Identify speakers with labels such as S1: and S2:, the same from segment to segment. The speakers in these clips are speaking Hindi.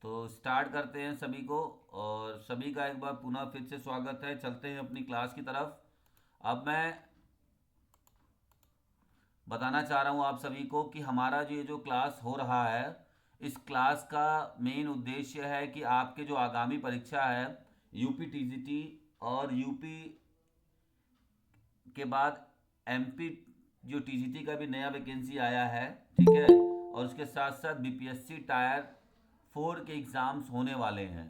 S1: तो स्टार्ट करते हैं सभी को। और सभी का एक बार पुनः फिर से स्वागत है। चलते हैं अपनी क्लास की तरफ। अब मैं बताना चाह रहा हूँ आप सभी को कि हमारा जो ये जो क्लास हो रहा है, इस क्लास का मेन उद्देश्य है कि आपके जो आगामी परीक्षा है यूपी टीजीटी और यूपी के बाद एमपी जो टीजीटी का भी नया वैकेंसी आया है, ठीक है, और उसके साथ साथ बीपीएससी टायर 4 के एग्ज़ाम्स होने वाले हैं।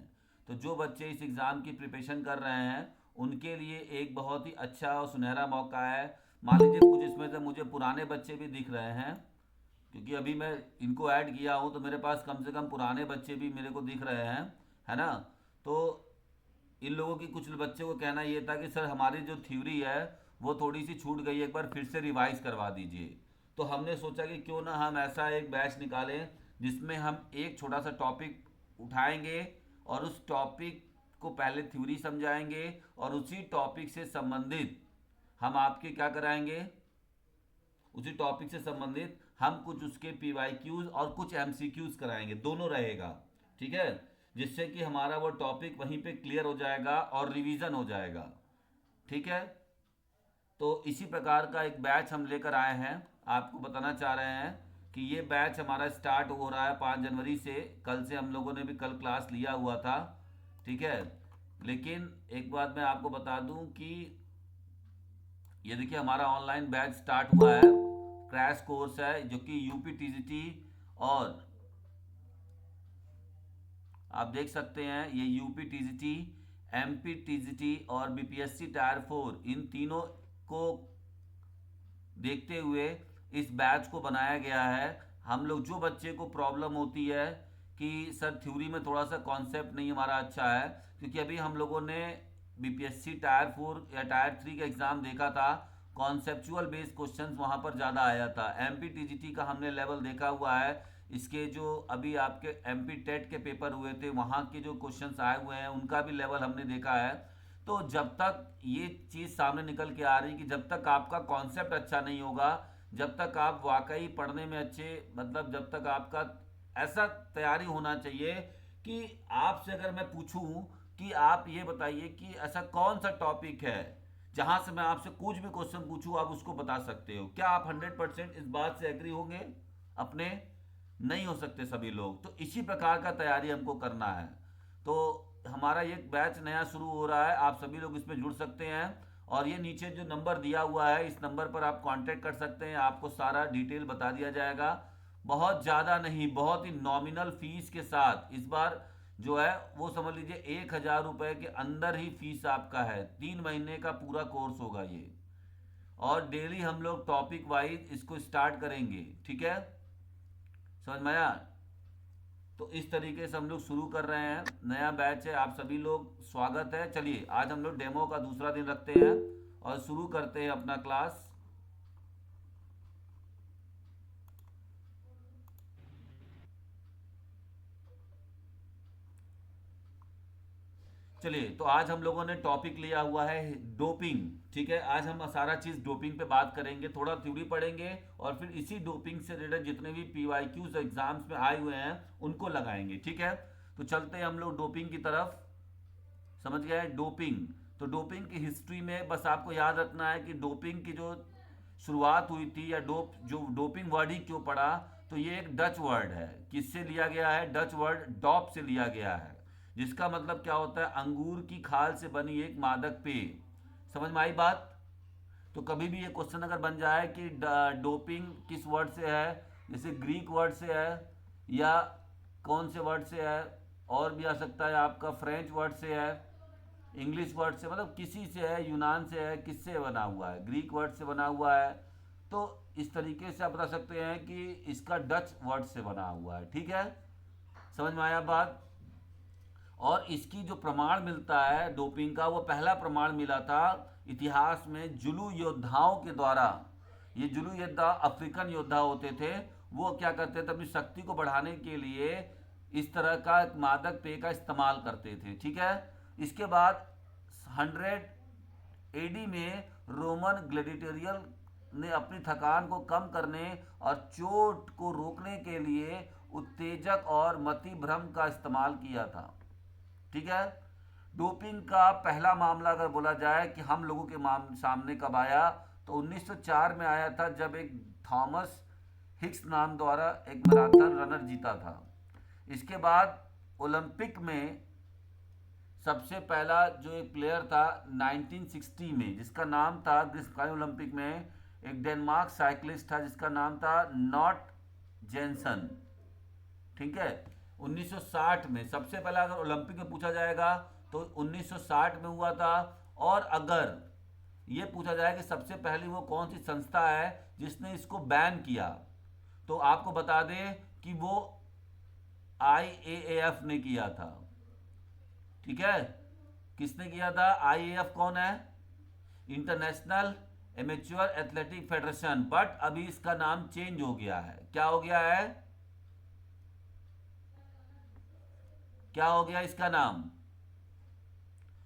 S1: तो जो बच्चे इस एग्ज़ाम की प्रिपरेशन कर रहे हैं उनके लिए एक बहुत ही अच्छा और सुनहरा मौका है। मान लीजिए कुछ इसमें से मुझे पुराने बच्चे भी दिख रहे हैं, क्योंकि अभी मैं इनको ऐड किया हूँ तो मेरे पास कम से कम पुराने बच्चे भी मेरे को दिख रहे हैं, है ना। तो इन लोगों की कुछ बच्चों को कहना ये था कि सर हमारी जो थ्योरी है वो थोड़ी सी छूट गई है, एक बार फिर से रिवाइज करवा दीजिए। तो हमने सोचा कि क्यों ना हम ऐसा एक बैच निकालें जिसमें हम एक छोटा सा टॉपिक उठाएंगे और उस टॉपिक को पहले थ्योरी समझाएंगे और उसी टॉपिक से संबंधित हम आपके क्या कराएंगे, उसी टॉपिक से संबंधित हम कुछ उसके पीवाईक्यूज और कुछ एमसीक्यूज कराएंगे, दोनों रहेगा, ठीक है। जिससे कि हमारा वो टॉपिक वहीं पे क्लियर हो जाएगा और रिवीजन हो जाएगा, ठीक है। तो इसी प्रकार का एक बैच हम लेकर आए हैं। आपको बताना चाह रहे हैं कि ये बैच हमारा स्टार्ट हो रहा है 5 जनवरी से। कल से हम लोगों ने भी कल क्लास लिया हुआ था, ठीक है। लेकिन एक बात मैं आपको बता दूं कि ये देखिए हमारा ऑनलाइन बैच स्टार्ट हुआ है। क्रैश कोर्स है जो कि यूपी टीजीटी और आप देख सकते हैं ये यूपी टीजीटी, एमपी टीजीटी और बीपीएससी टायर 4 इन तीनों को देखते हुए इस बैच को बनाया गया है। हम लोग जो बच्चे को प्रॉब्लम होती है कि सर थ्योरी में थोड़ा सा कॉन्सेप्ट नहीं हमारा अच्छा है, क्योंकि अभी हम लोगों ने बीपीएससी टायर 4 या टायर 3 का एग्ज़ाम देखा था, कॉन्सेप्चुअल बेस्ड क्वेश्चंस वहाँ पर ज़्यादा आया था। एमपी टीजीटी का हमने लेवल देखा हुआ है, इसके जो अभी आपके एमपी टेट के पेपर हुए थे वहाँ के जो क्वेश्चंस आए हुए हैं उनका भी लेवल हमने देखा है। तो जब तक ये चीज़ सामने निकल के आ रही कि जब तक आपका कॉन्सेप्ट अच्छा नहीं होगा, जब तक आप वाकई पढ़ने में अच्छे, मतलब जब तक आपका ऐसा तैयारी होना चाहिए कि आपसे अगर मैं पूछूं कि आप ये बताइए कि ऐसा कौन सा टॉपिक है जहां से मैं आपसे कुछ भी क्वेश्चन पूछूं आप उसको बता सकते हो, क्या आप 100% इस बात से एग्री होंगे अपने? नहीं हो सकते सभी लोग। तो इसी प्रकार का तैयारी हमको करना है। तो हमारा ये बैच नया शुरू हो रहा है, आप सभी लोग इसमें जुड़ सकते हैं। और ये नीचे जो नंबर दिया हुआ है इस नंबर पर आप कांटेक्ट कर सकते हैं, आपको सारा डिटेल बता दिया जाएगा। बहुत ज़्यादा नहीं, बहुत ही नॉमिनल फीस के साथ इस बार जो है वो समझ लीजिए 1,000 रुपये के अंदर ही फीस आपका है। 3 महीने का पूरा कोर्स होगा ये। और डेली हम लोग टॉपिक वाइज इसको स्टार्ट करेंगे, ठीक है, समझ में आया। तो इस तरीके से हम लोग शुरू कर रहे हैं, नया बैच है, आप सभी लोग स्वागत है। चलिए आज हम लोग डेमो का दूसरा दिन रखते हैं और शुरू करते हैं अपना क्लास। चलिए तो आज हम लोगों ने टॉपिक लिया हुआ है डोपिंग, ठीक है। आज हम सारा चीज़ डोपिंग पे बात करेंगे, थोड़ा थ्योरी पढ़ेंगे और फिर इसी डोपिंग से रिलेटेड जितने भी पीवाईक्यूज एग्जाम्स में आए हुए हैं उनको लगाएंगे, ठीक है। तो चलते हैं हम लोग डोपिंग की तरफ। समझ गए डोपिंग? तो डोपिंग की हिस्ट्री में बस आपको याद रखना है कि डोपिंग की जो शुरुआत हुई थी या जो डोपिंग वर्ड ही क्यों पड़ा, तो ये एक डच वर्ड है। किससे लिया गया है? डच वर्ड डॉप से लिया गया है, जिसका मतलब क्या होता है? अंगूर की खाल से बनी एक मादक पेय। समझ में आई बात? तो कभी भी ये क्वेश्चन अगर बन जाए कि डोपिंग किस वर्ड से है, जैसे ग्रीक वर्ड से है या कौन से वर्ड से है, और भी आ सकता है आपका फ्रेंच वर्ड से है, इंग्लिश वर्ड से, मतलब किसी से है, यूनान से है, किससे बना हुआ है, ग्रीक वर्ड से बना हुआ है। तो इस तरीके से आप बता सकते हैं कि इसका डच वर्ड से बना हुआ है, ठीक है। समझ में आया बात? और इसकी जो प्रमाण मिलता है डोपिंग का, वो पहला प्रमाण मिला था इतिहास में जुलू योद्धाओं के द्वारा। ये जुलू योद्धा अफ्रीकन योद्धा होते थे, वो क्या करते थे अपनी शक्ति को बढ़ाने के लिए इस तरह का मादक पेय का इस्तेमाल करते थे, ठीक है। इसके बाद 100 एडी में रोमन ग्लेडिएटर ने अपनी थकान को कम करने और चोट को रोकने के लिए उत्तेजक और मति भ्रम का इस्तेमाल किया था। ठीक है। डोपिंग का पहला मामला अगर बोला जाए कि हम लोगों के सामने कब आया, तो 1904 में आया था, जब एक थॉमस हिक्स नाम द्वारा एक मैराथन रनर जीता था। इसके बाद ओलंपिक में सबसे पहला जो एक प्लेयर था 1960 में, जिसका नाम था, ग्रीष्मकालीन ओलंपिक में एक डेनमार्क साइकिलिस्ट था जिसका नाम था नॉट जेनसन। ठीक है। 1960 में सबसे पहला अगर ओलंपिक में पूछा जाएगा तो 1960 में हुआ था। और अगर ये पूछा जाए कि सबसे पहली वो कौन सी संस्था है जिसने इसको बैन किया, तो आपको बता दें कि वो IAAF ने किया था। ठीक है। किसने किया था? IAAF कौन है? International amateur athletic federation. But अभी इसका नाम चेंज हो गया है। क्या हो गया है? क्या हो गया इसका नाम?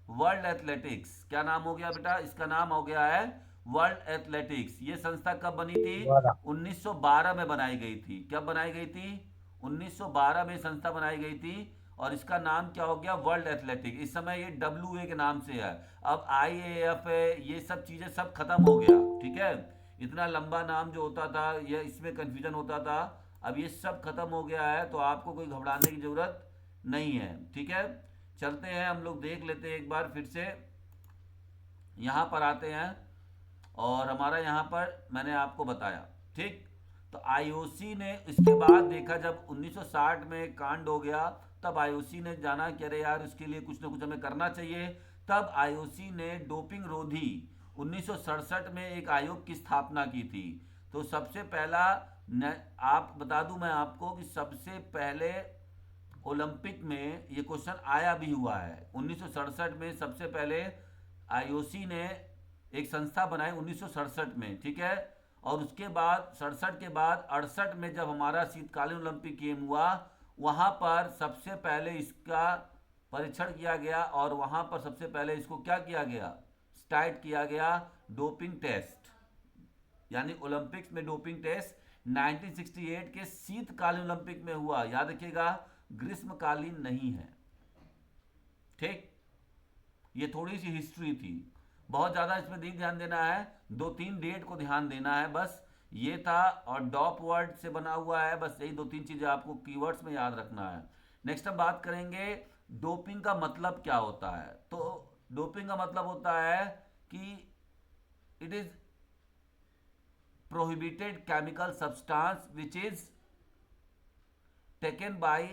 S1: World athletics. क्या नाम हो गया बेटा? इसका नाम हो गया है वर्ल्ड एथलेटिक्स। ये संस्था कब बनी थी? 1912 में बनाई गई थी। कब बनाई गई थी? 1912 में संस्था बनाई गई थी। और इसका नाम क्या हो गया? World athletic. इस समय ये WA के नाम से है। अब IAAF है, ये सब चीजें सब खत्म हो गया। ठीक है। इतना लंबा नाम जो होता था, ये इसमें कंफ्यूजन होता था। अब ये सब खत्म हो गया है, तो आपको कोई घबराने की जरूरत नहीं है। ठीक है। चलते हैं, हम लोग देख लेते हैं एक बार फिर से। यहाँ पर आते हैं और हमारा यहाँ पर मैंने आपको बताया। ठीक। तो IOC ने इसके बाद देखा, जब 1960 में कांड हो गया, तब IOC ने जाना कि अरे यार, इसके लिए कुछ ना कुछ हमें करना चाहिए। तब IOC ने डोपिंग रोधी 1967 में एक आयोग की स्थापना की थी। तो सबसे पहला आप बता दूं मैं आपको कि सबसे पहले ओलंपिक में ये क्वेश्चन आया भी हुआ है। 1967 में सबसे पहले IOC ने एक संस्था बनाई 1967 में। ठीक है। और उसके बाद 67 के बाद 68 में जब हमारा शीतकालीन ओलंपिक गेम हुआ, वहां पर सबसे पहले इसका परीक्षण किया गया और वहां पर सबसे पहले इसको क्या किया गया? स्टार्ट किया गया डोपिंग टेस्ट। यानी ओलंपिक्स में डोपिंग टेस्ट 1968 के शीतकालीन ओलंपिक में हुआ। याद रखिएगा, ग्रीष्मकालीन नहीं है। ठीक। ये थोड़ी सी हिस्ट्री थी, बहुत ज़्यादा इसमें नहीं ध्यान देना है, 2-3 डेट को ध्यान देना है बस। ये था, और डॉप वर्ड से बना हुआ है, बस यही 2-3 चीज़ें आपको कीवर्ड्स में याद रखना है। नेक्स्ट हम बात करेंगे डोपिंग का मतलब क्या होता है। तो डोपिंग का मतलब होता है कि it is prohibited chemical substance which is taken by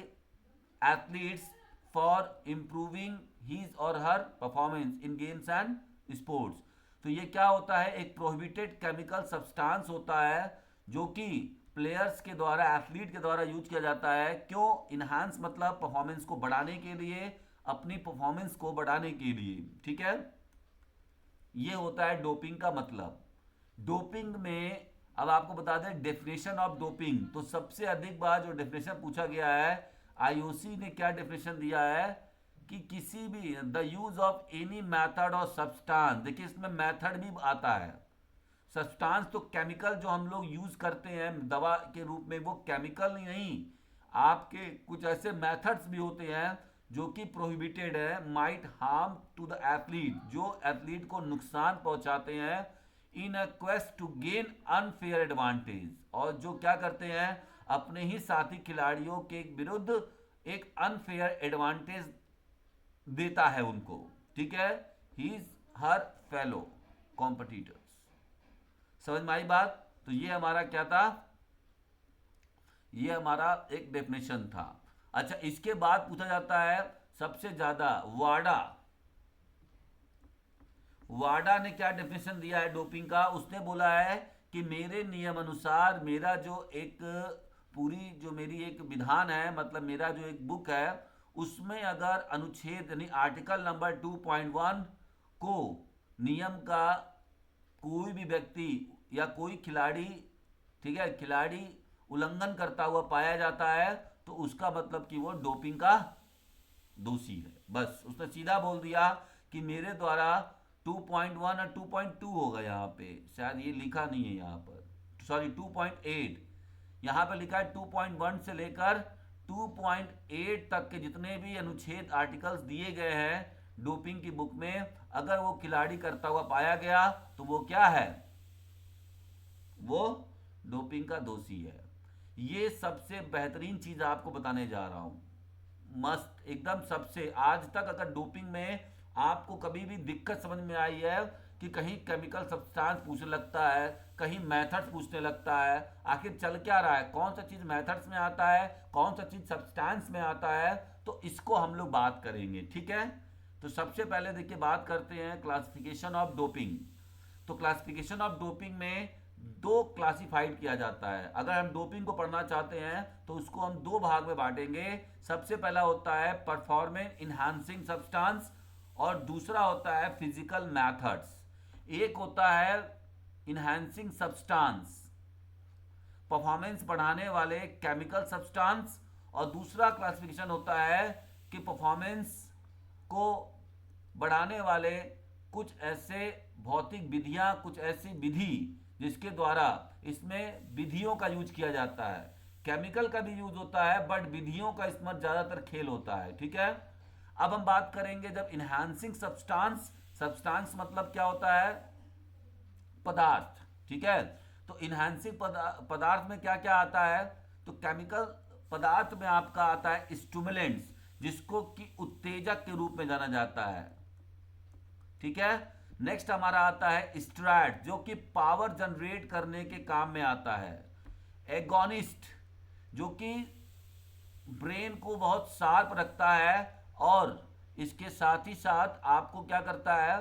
S1: athletes for improving his और her performance in games and sports. तो ये क्या होता है? एक प्रोहिबिटेड केमिकल सब्सटेंस होता है जो कि प्लेयर्स के द्वारा, एथलीट के द्वारा यूज किया जाता है। क्यों? इनहांस मतलब परफॉर्मेंस को बढ़ाने के लिए, अपनी परफॉर्मेंस को बढ़ाने के लिए। ठीक है। ये होता है डोपिंग का मतलब। डोपिंग में अब आपको बता दें डेफिनेशन ऑफ डोपिंग। तो सबसे अधिक बार जो डेफिनेशन पूछा गया है, IOC ने क्या डेफिनेशन दिया है कि किसी भी the use of any method और सब्सटेंस। देखिए, इसमें मेथड भी आता है। सब्सटेंस तो केमिकल जो हम लोग यूज करते हैं दवा के रूप में, वो केमिकल नहीं, आपके कुछ ऐसे मेथड्स भी होते हैं जो कि प्रोहिबिटेड है, might harm to the athlete, जो एथलीट को नुकसान पहुंचाते हैं in a quest to gain unfair advantage. और जो क्या करते हैं, अपने ही साथी खिलाड़ियों के विरुद्ध एक अनफेयर एडवांटेज देता है उनको। ठीक है। He is her fellow competitors. समझ में आई बात? तो ये हमारा क्या था? ये हमारा एक डेफिनेशन था। अच्छा, इसके बाद पूछा जाता है सबसे ज्यादा वाडा। वाडा ने क्या डेफिनेशन दिया है डोपिंग का? उसने बोला है कि मेरे नियम अनुसार, मेरा जो एक पूरी जो मेरी एक विधान है, मतलब मेरा जो एक बुक है, उसमें अगर अनुच्छेद यानी आर्टिकल नंबर 2.1 को नियम का कोई भी व्यक्ति या कोई खिलाड़ी, ठीक है, खिलाड़ी उल्लंघन करता हुआ पाया जाता है, तो उसका मतलब कि वो डोपिंग का दोषी है। बस उसने सीधा बोल दिया कि मेरे द्वारा 2.1 और 2.2 होगा, यहाँ पे शायद ये लिखा नहीं है यहाँ पर, सॉरी 2.8, यहाँ पे लिखा है 2.1 से लेकर 2.8 तक के जितने भी अनुच्छेद आर्टिकल्स दिए गए हैं डोपिंग की बुक में, अगर वो खिलाड़ी करता हुआ पाया गया तो वो क्या है, वो डोपिंग का दोषी है। ये सबसे बेहतरीन चीज आपको बताने जा रहा हूं, मस्त एकदम। सबसे आज तक अगर डोपिंग में आपको कभी भी दिक्कत समझ में आई है कि कहीं केमिकल सब्सटेंस पूछने लगता है, कहीं मेथड्स पूछने लगता है, आखिर चल क्या रहा है, कौन सा चीज मेथड्स में आता है, कौन सा चीज सब्सटेंस में आता है, तो इसको हम लोग बात करेंगे, ठीक है। तो सबसे पहले देखिए बात करते हैं क्लासिफिकेशन ऑफ डोपिंग। तो क्लासिफिकेशन ऑफ डोपिंग में दो क्लासिफाइड किया जाता है। अगर हम डोपिंग को पढ़ना चाहते हैं तो उसको हम दो भाग में बांटेंगे। सबसे पहला होता है परफॉर्मेंस इनहांसिंग सब्सटेंस और दूसरा होता है फिजिकल मैथड्स। एक होता है इनहांसिंग सब्सटेंस, परफॉर्मेंस बढ़ाने वाले केमिकल सब्सटेंस, और दूसरा क्लासिफिकेशन होता है कि परफॉर्मेंस को बढ़ाने वाले कुछ ऐसे भौतिक विधियां, कुछ ऐसी विधि जिसके द्वारा इसमें विधियों का यूज किया जाता है। केमिकल का भी यूज होता है बट विधियों का इसमें ज्यादातर खेल होता है, ठीक है। अब हम बात करेंगे जब इनहांसिंग सब्सटेंस, सब्सटेंस मतलब क्या होता है, पदार्थ, ठीक है। तो इनहांसिंग पदार्थ में क्या क्या आता है, तो केमिकल पदार्थ में आपका आता है स्टिमुलेंट्स, जिसको कि उत्तेजक के रूप में जाना जाता है, ठीक है। नेक्स्ट हमारा आता है स्टेरॉइड, जो कि पावर जनरेट करने के काम में आता है। एगोनिस्ट, जो कि ब्रेन को बहुत शार्प रखता है और इसके साथ ही साथ आपको क्या करता है,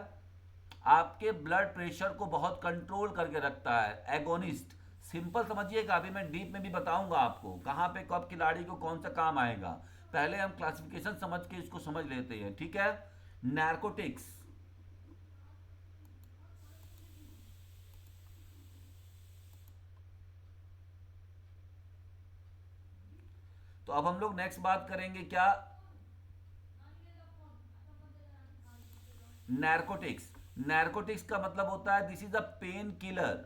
S1: आपके ब्लड प्रेशर को बहुत कंट्रोल करके रखता है। एगोनिस्ट सिंपल समझिएगा, अभी मैं डीप में भी बताऊंगा आपको कहां पे कब खिलाड़ी को कौन सा काम आएगा। पहले हम क्लासिफिकेशन समझ के इसको समझ लेते हैं, ठीक है। नार्कोटिक्स, तो अब हम लोग नेक्स्ट बात करेंगे क्या, नार्कोटिक्स। नार्कोटिक्स का मतलब होता है this is a pain killer.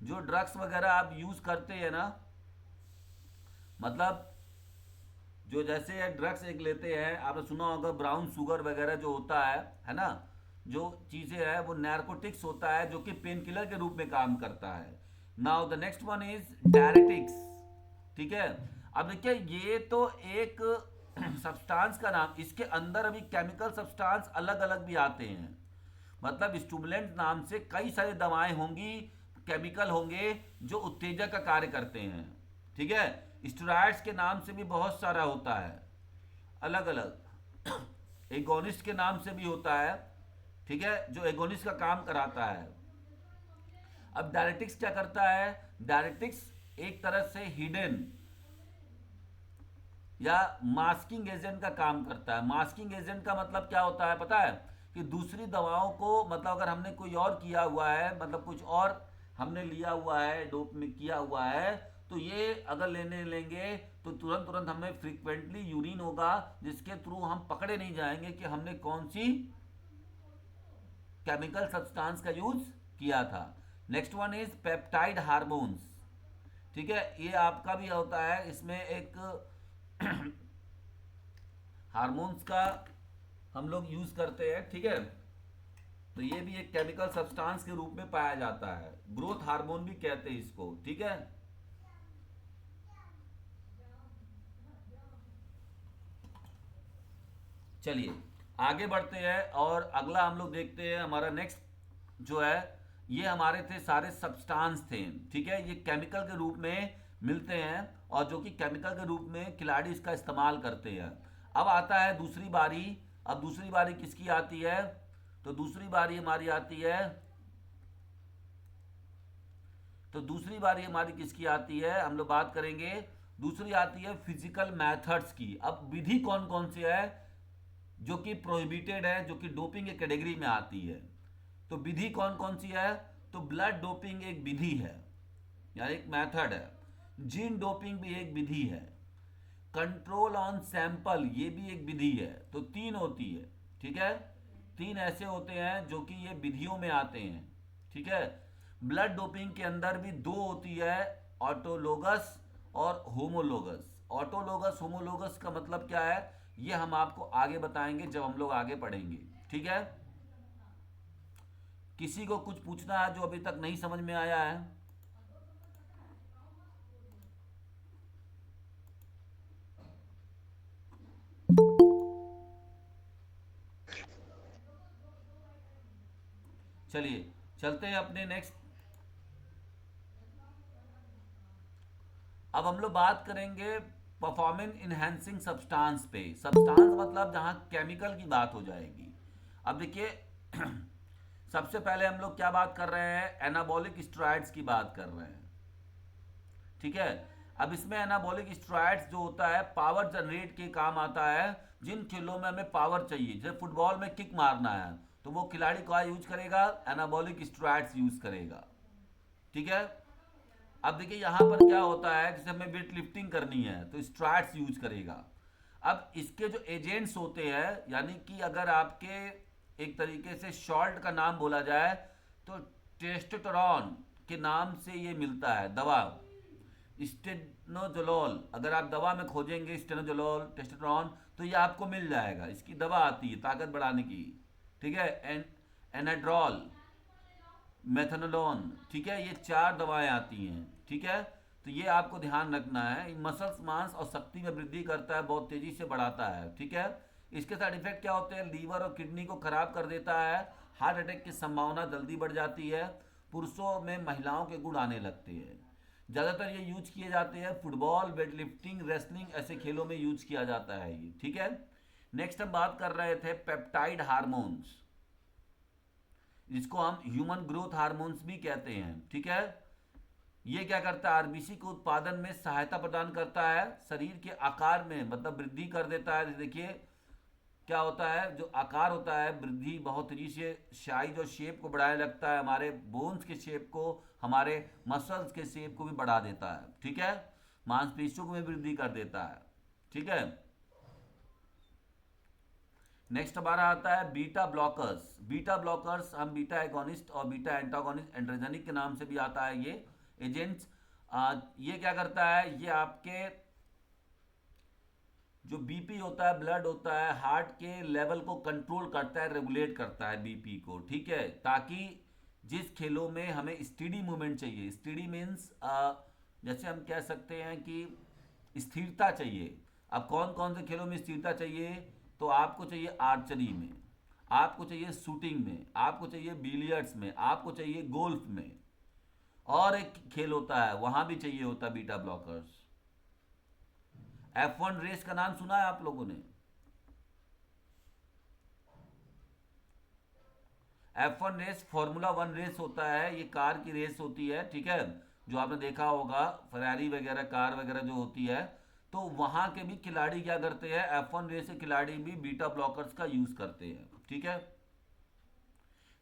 S1: जो ड्रग्स वगैरह आप यूज करते हैं ना, मतलब जो जैसे ड्रग्स एक लेते हैं, आपने सुना होगा ब्राउन शुगर वगैरह जो होता है ना, जो चीजें है वो नार्कोटिक्स होता है, जो कि पेन किलर के रूप में काम करता है। Now the next one is diuretics, ठीक है। अब देखिए ये तो एक सब्सटेंस का नाम, इसके अंदर अभी केमिकल सब्सटेंस अलग अलग भी आते हैं। मतलब स्टूमुलेंट नाम से कई सारी दवाएं होंगी, केमिकल होंगे जो उत्तेजक का कार्य करते हैं, ठीक है। स्टेरॉइड्स के नाम से भी बहुत सारा होता है अलग अलग। एगोनिस्ट के नाम से भी होता है, ठीक है, जो एगोनिस्ट का काम कराता है। अब डायरेटिक्स क्या करता है, डायरेटिक्स एक तरह से हिडन या मास्किंग एजेंट का काम करता है। मास्किंग एजेंट का मतलब क्या होता है पता है, कि दूसरी दवाओं को, मतलब अगर हमने कोई और किया हुआ है, मतलब कुछ और हमने लिया हुआ है, डोप में किया हुआ है, तो ये अगर लेने लेंगे तो तुरंत तुरंत हमें फ्रीक्वेंटली यूरिन होगा, जिसके थ्रू हम पकड़े नहीं जाएंगे कि हमने कौन सी केमिकल सब्सटेंस का यूज किया था। Next one is peptide hormones, ठीक है। ये आपका भी होता है, इसमें एक हार्मोन्स का हम लोग यूज करते हैं, ठीक है। तो ये भी एक केमिकल सब्सटेंस के रूप में पाया जाता है, ग्रोथ हार्मोन भी कहते हैं इसको, ठीक है। चलिए आगे बढ़ते हैं और अगला हम लोग देखते हैं। हमारा नेक्स्ट जो है, ये हमारे थे सारे सब्सटेंस थे, ठीक है, ये केमिकल के रूप में मिलते हैं और जो कि केमिकल के रूप में खिलाड़ी इसका इस्तेमाल करते हैं। अब आता है दूसरी बारी। अब दूसरी बारी किसकी आती है, तो दूसरी बारी हमारी आती है, तो दूसरी बारी हमारी किसकी आती है, हम लोग बात करेंगे। दूसरी आती है फिजिकल मेथड्स की। अब विधि कौन कौन सी है जो कि प्रोहिबिटेड है, जो कि डोपिंग के कैटेगरी में आती है। तो विधि कौन कौन सी है, तो ब्लड डोपिंग एक विधि है या एक मेथड है, जीन डोपिंग भी एक विधि है, कंट्रोल ऑन सैंपल ये भी एक विधि है। तो तीन होती है, ठीक है, तीन ऐसे होते हैं जो कि ये विधियों में आते हैं, ठीक है। ब्लड डोपिंग के अंदर भी दो होती है, ऑटोलोगस और होमोलोगस। ऑटोलोगस होमोलोगस का मतलब क्या है, ये हम आपको आगे बताएंगे जब हम लोग आगे पढ़ेंगे, ठीक है। किसी को कुछ पूछना है जो अभी तक नहीं समझ में आया है? चलिए चलते हैं अपने नेक्स्ट। अब हम लोग बात करेंगे परफॉर्मेंस इनहेंसिंग सब्सटेंस पे। सब्सटेंस मतलब जहां केमिकल की बात हो जाएगी। अब देखिए सबसे पहले हम लोग क्या बात कर रहे हैं, एनाबॉलिक स्टेरॉइड्स की बात कर रहे हैं, ठीक है। अब इसमें एनाबॉलिक स्टेरॉइड्स जो होता है पावर जनरेट के काम आता है। जिन खेलों में हमें पावर चाहिए, जैसे फुटबॉल में किक मारना है, तो वो खिलाड़ी क्या यूज करेगा, एनाबॉलिक स्टेरॉइड्स यूज करेगा, ठीक है। अब देखिए यहाँ पर क्या होता है, जैसे हमें वेट लिफ्टिंग करनी है तो स्ट्रैट्स यूज करेगा। अब इसके जो एजेंट्स होते हैं, यानी कि अगर आपके एक तरीके से शॉल्ट का नाम बोला जाए तो टेस्टोस्टेरोन के नाम से ये मिलता है दवा, स्टेनोजोलोल। अगर आप दवा में खोजेंगे स्टेनोजोलोल टेस्टोस्टेरोन तो ये आपको मिल जाएगा। इसकी दवा आती है ताकत बढ़ाने की, ठीक है। एनाड्रॉल, मेथनोलोन, ठीक है, ये चार दवाएं आती हैं, ठीक है। तो ये आपको ध्यान रखना है। मसल्स मांस और शक्ति में वृद्धि करता है, बहुत तेजी से बढ़ाता है, ठीक है। इसके साइड इफेक्ट क्या होते हैं, लीवर और किडनी को खराब कर देता है, हार्ट अटैक की संभावना जल्दी बढ़ जाती है, पुरुषों में महिलाओं के गुण आने लगते हैं। ज़्यादातर ये यूज किए जाते हैं फुटबॉल, वेट लिफ्टिंग, रेसलिंग, ऐसे खेलों में यूज किया जाता है ये, ठीक है। नेक्स्ट हम बात कर रहे थे पेप्टाइड हार्मोन्स, जिसको हम ह्यूमन ग्रोथ हार्मोन्स भी कहते हैं, ठीक है। ये क्या करता है, आरबीसी के उत्पादन में सहायता प्रदान करता है, शरीर के आकार में मतलब वृद्धि कर देता है। देखिए क्या होता है, जो आकार होता है वृद्धि बहुत तेजी से साइज और शेप को बढ़ाने लगता है, हमारे बोन्स के शेप को, हमारे मसल्स के शेप को भी बढ़ा देता है, ठीक है। मांसपेशियों को भी वृद्धि कर देता है, ठीक है। नेक्स्ट हमारा आता है बीटा ब्लॉकर्स। बीटा ब्लॉकर्स हम बीटा एगोनिस्ट और बीटा एंटागोनिस्ट एंड्रोजेनिक के नाम से भी आता है ये एजेंट्स। ये क्या करता है, ये आपके जो बीपी होता है, ब्लड होता है, हार्ट के लेवल को कंट्रोल करता है, रेगुलेट करता है बीपी को, ठीक है। ताकि जिस खेलों में हमें स्टेडी मूवमेंट चाहिए, स्टेडी मीन्स जैसे हम कह सकते हैं कि स्थिरता चाहिए। अब कौन कौन से खेलों में स्थिरता चाहिए, तो आपको चाहिए आर्चरी में, आपको चाहिए शूटिंग में, आपको चाहिए बिलियर्ड्स में, आपको चाहिए गोल्फ में, और एक खेल होता है वहां भी चाहिए होता है बीटा ब्लॉकर्स। F1 रेस का नाम सुना है आप लोगों ने? F1 race formula one race होता है, ये कार की रेस होती है, ठीक है। जो आपने देखा होगा फरारी वगैरह कार वगैरह जो होती है, तो वहां के भी खिलाड़ी क्या करते हैं, F1 रेस के खिलाड़ी भी बीटा ब्लॉकर्स का यूज करते हैं, ठीक है।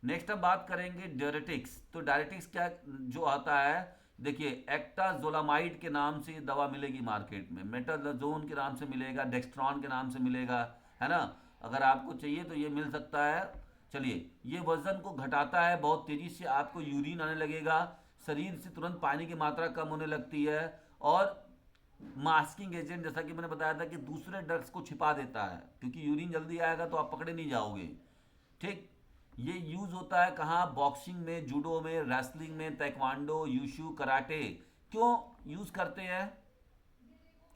S1: नेक्स्ट हम बात करेंगे डायरेटिक्स। तो डायरेटिक्स क्या जो आता है, देखिए एक्टाजोलामाइड के नाम से ये दवा मिलेगी मार्केट में, मेटाजोन के नाम से मिलेगा, डेक्स्ट्रॉन के नाम से मिलेगा, है ना। अगर आपको चाहिए तो ये मिल सकता है। चलिए, ये वजन को घटाता है, बहुत तेजी से आपको यूरिन आने लगेगा, शरीर से तुरंत पानी की मात्रा कम होने लगती है, और मास्किंग एजेंट, जैसा कि मैंने बताया था कि दूसरे ड्रग्स को छिपा देता है, क्योंकि यूरिन जल्दी आएगा तो आप पकड़े नहीं जाओगे, ठीक। ये यूज होता है कहाँ, बॉक्सिंग में, जूडो में, रेसलिंग में, ताइक्वांडो, यूशु, कराटे। क्यों यूज करते हैं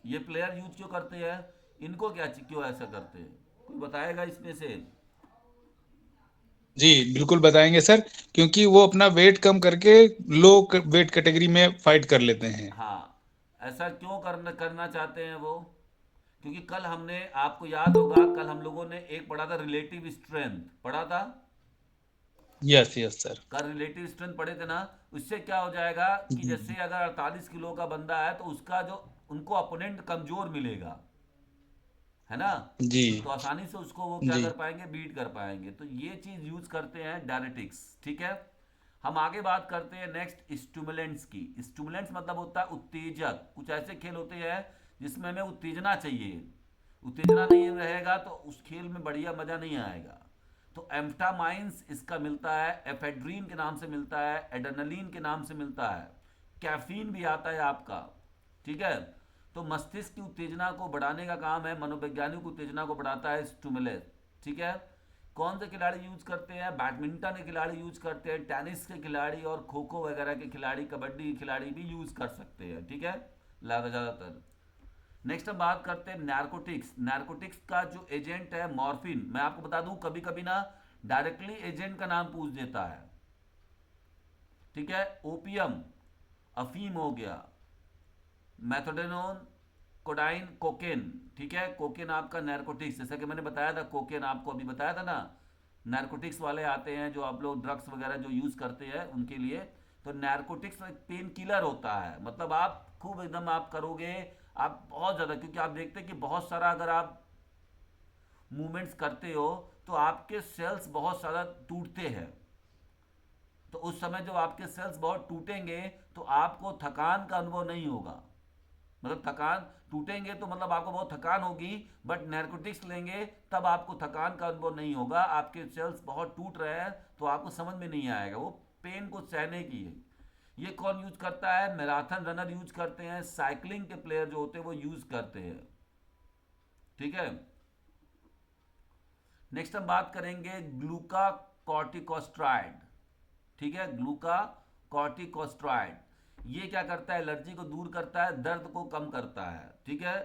S1: ये प्लेयर, यूज क्यों करते हैं इनको, क्या क्यों ऐसा करते हैं, कोई बताएगा इसमें से?
S2: जी बिल्कुल बताएंगे सर, क्योंकि वो अपना वेट कम करके लो वेट कैटेगरी में फाइट कर लेते हैं।
S1: हाँ, ऐसा क्यों करना करना चाहते हैं वो, क्योंकि कल हमने, आपको याद होगा कल हम लोगों ने एक पढ़ा था रिलेटिव स्ट्रेंथ पढ़ा था।
S2: Yes yes sir.
S1: का रिलेटिव स्ट्रेंथ पढ़े थे ना। उससे क्या हो जाएगा कि
S2: जी
S1: जैसे अगर 48 किलो का बंदा है तो उसका जो, उनको अपोनेंट कमजोर मिलेगा, है ना।
S2: जी
S1: तो आसानी से उसको वो क्या
S2: जी।
S1: कर पाएंगे, बीट कर पाएंगे। तो ये चीज यूज करते हैं डायरेटिक्स, ठीक है। हम आगे बात करते हैं नेक्स्ट स्टिमुलेंट्स की। स्टिमुलेंट्स मतलब होता है उत्तेजक। कुछ ऐसे खेल होते हैं जिसमें हमें उत्तेजना चाहिए, उत्तेजना नहीं रहेगा तो उस खेल में बढ़िया मजा नहीं आएगा। तो एम्फटामाइंस इसका मिलता है, एफेड्रीन के नाम से मिलता है, एड्रेनलिन के नाम से मिलता है, कैफीन भी आता है आपका, ठीक है। तो मस्तिष्क की उत्तेजना को बढ़ाने का काम है, मनोवैज्ञानिक उत्तेजना को बढ़ाता है स्टिमुलस, ठीक है। कौन से खिलाड़ी यूज करते हैं? बैडमिंटन के खिलाड़ी यूज करते हैं, टेनिस के खिलाड़ी और खो खो वगैरह के खिलाड़ी, कबड्डी के खिलाड़ी भी यूज कर सकते हैं, ठीक है, ज़्यादातर। नेक्स्ट हम बात करते हैं नारकोटिक्स। नारकोटिक्स का जो एजेंट है मॉर्फिन, मैं आपको बता दूं कभी कभी ना डायरेक्टली एजेंट का नाम पूछ देता है, ठीक है। ओपियम, अफीम हो गया, मैथोडेनोन, कोडाइन, कोकेन, ठीक है। कोकेन आपका नारकोटिक्स, जैसा कि मैंने बताया था, कोकेन आपको अभी बताया था ना, नारकोटिक्स वाले आते हैं जो आप लोग ड्रग्स वगैरह जो यूज़ करते हैं उनके लिए। तो नारकोटिक्स एक पेन किलर होता है, मतलब आप खूब एकदम आप करोगे, आप बहुत ज़्यादा, क्योंकि आप देखते हैं कि बहुत सारा अगर आप मूवमेंट्स करते हो तो आपके सेल्स बहुत ज़्यादा टूटते हैं। तो उस समय जब आपके सेल्स बहुत टूटेंगे तो आपको थकान का अनुभव नहीं होगा, मतलब थकान टूटेंगे तो मतलब आपको बहुत थकान होगी, बट नैरकोटिक्स लेंगे तब आपको थकान का अनुभव नहीं होगा। आपके सेल्स बहुत टूट रहे हैं तो आपको समझ में नहीं आएगा, वो पेन को सहने की है। ये कौन यूज करता है? मैराथन रनर यूज करते हैं, साइकिलिंग के प्लेयर जो होते हैं वो यूज करते हैं, ठीक है। नेक्स्ट हम बात करेंगे ग्लूका कॉर्टिकोस्ट्राइड, ठीक है, ग्लूका कॉर्टिकोस्ट्राइड। ये क्या करता है? एलर्जी को दूर करता है, दर्द को कम करता है, ठीक है।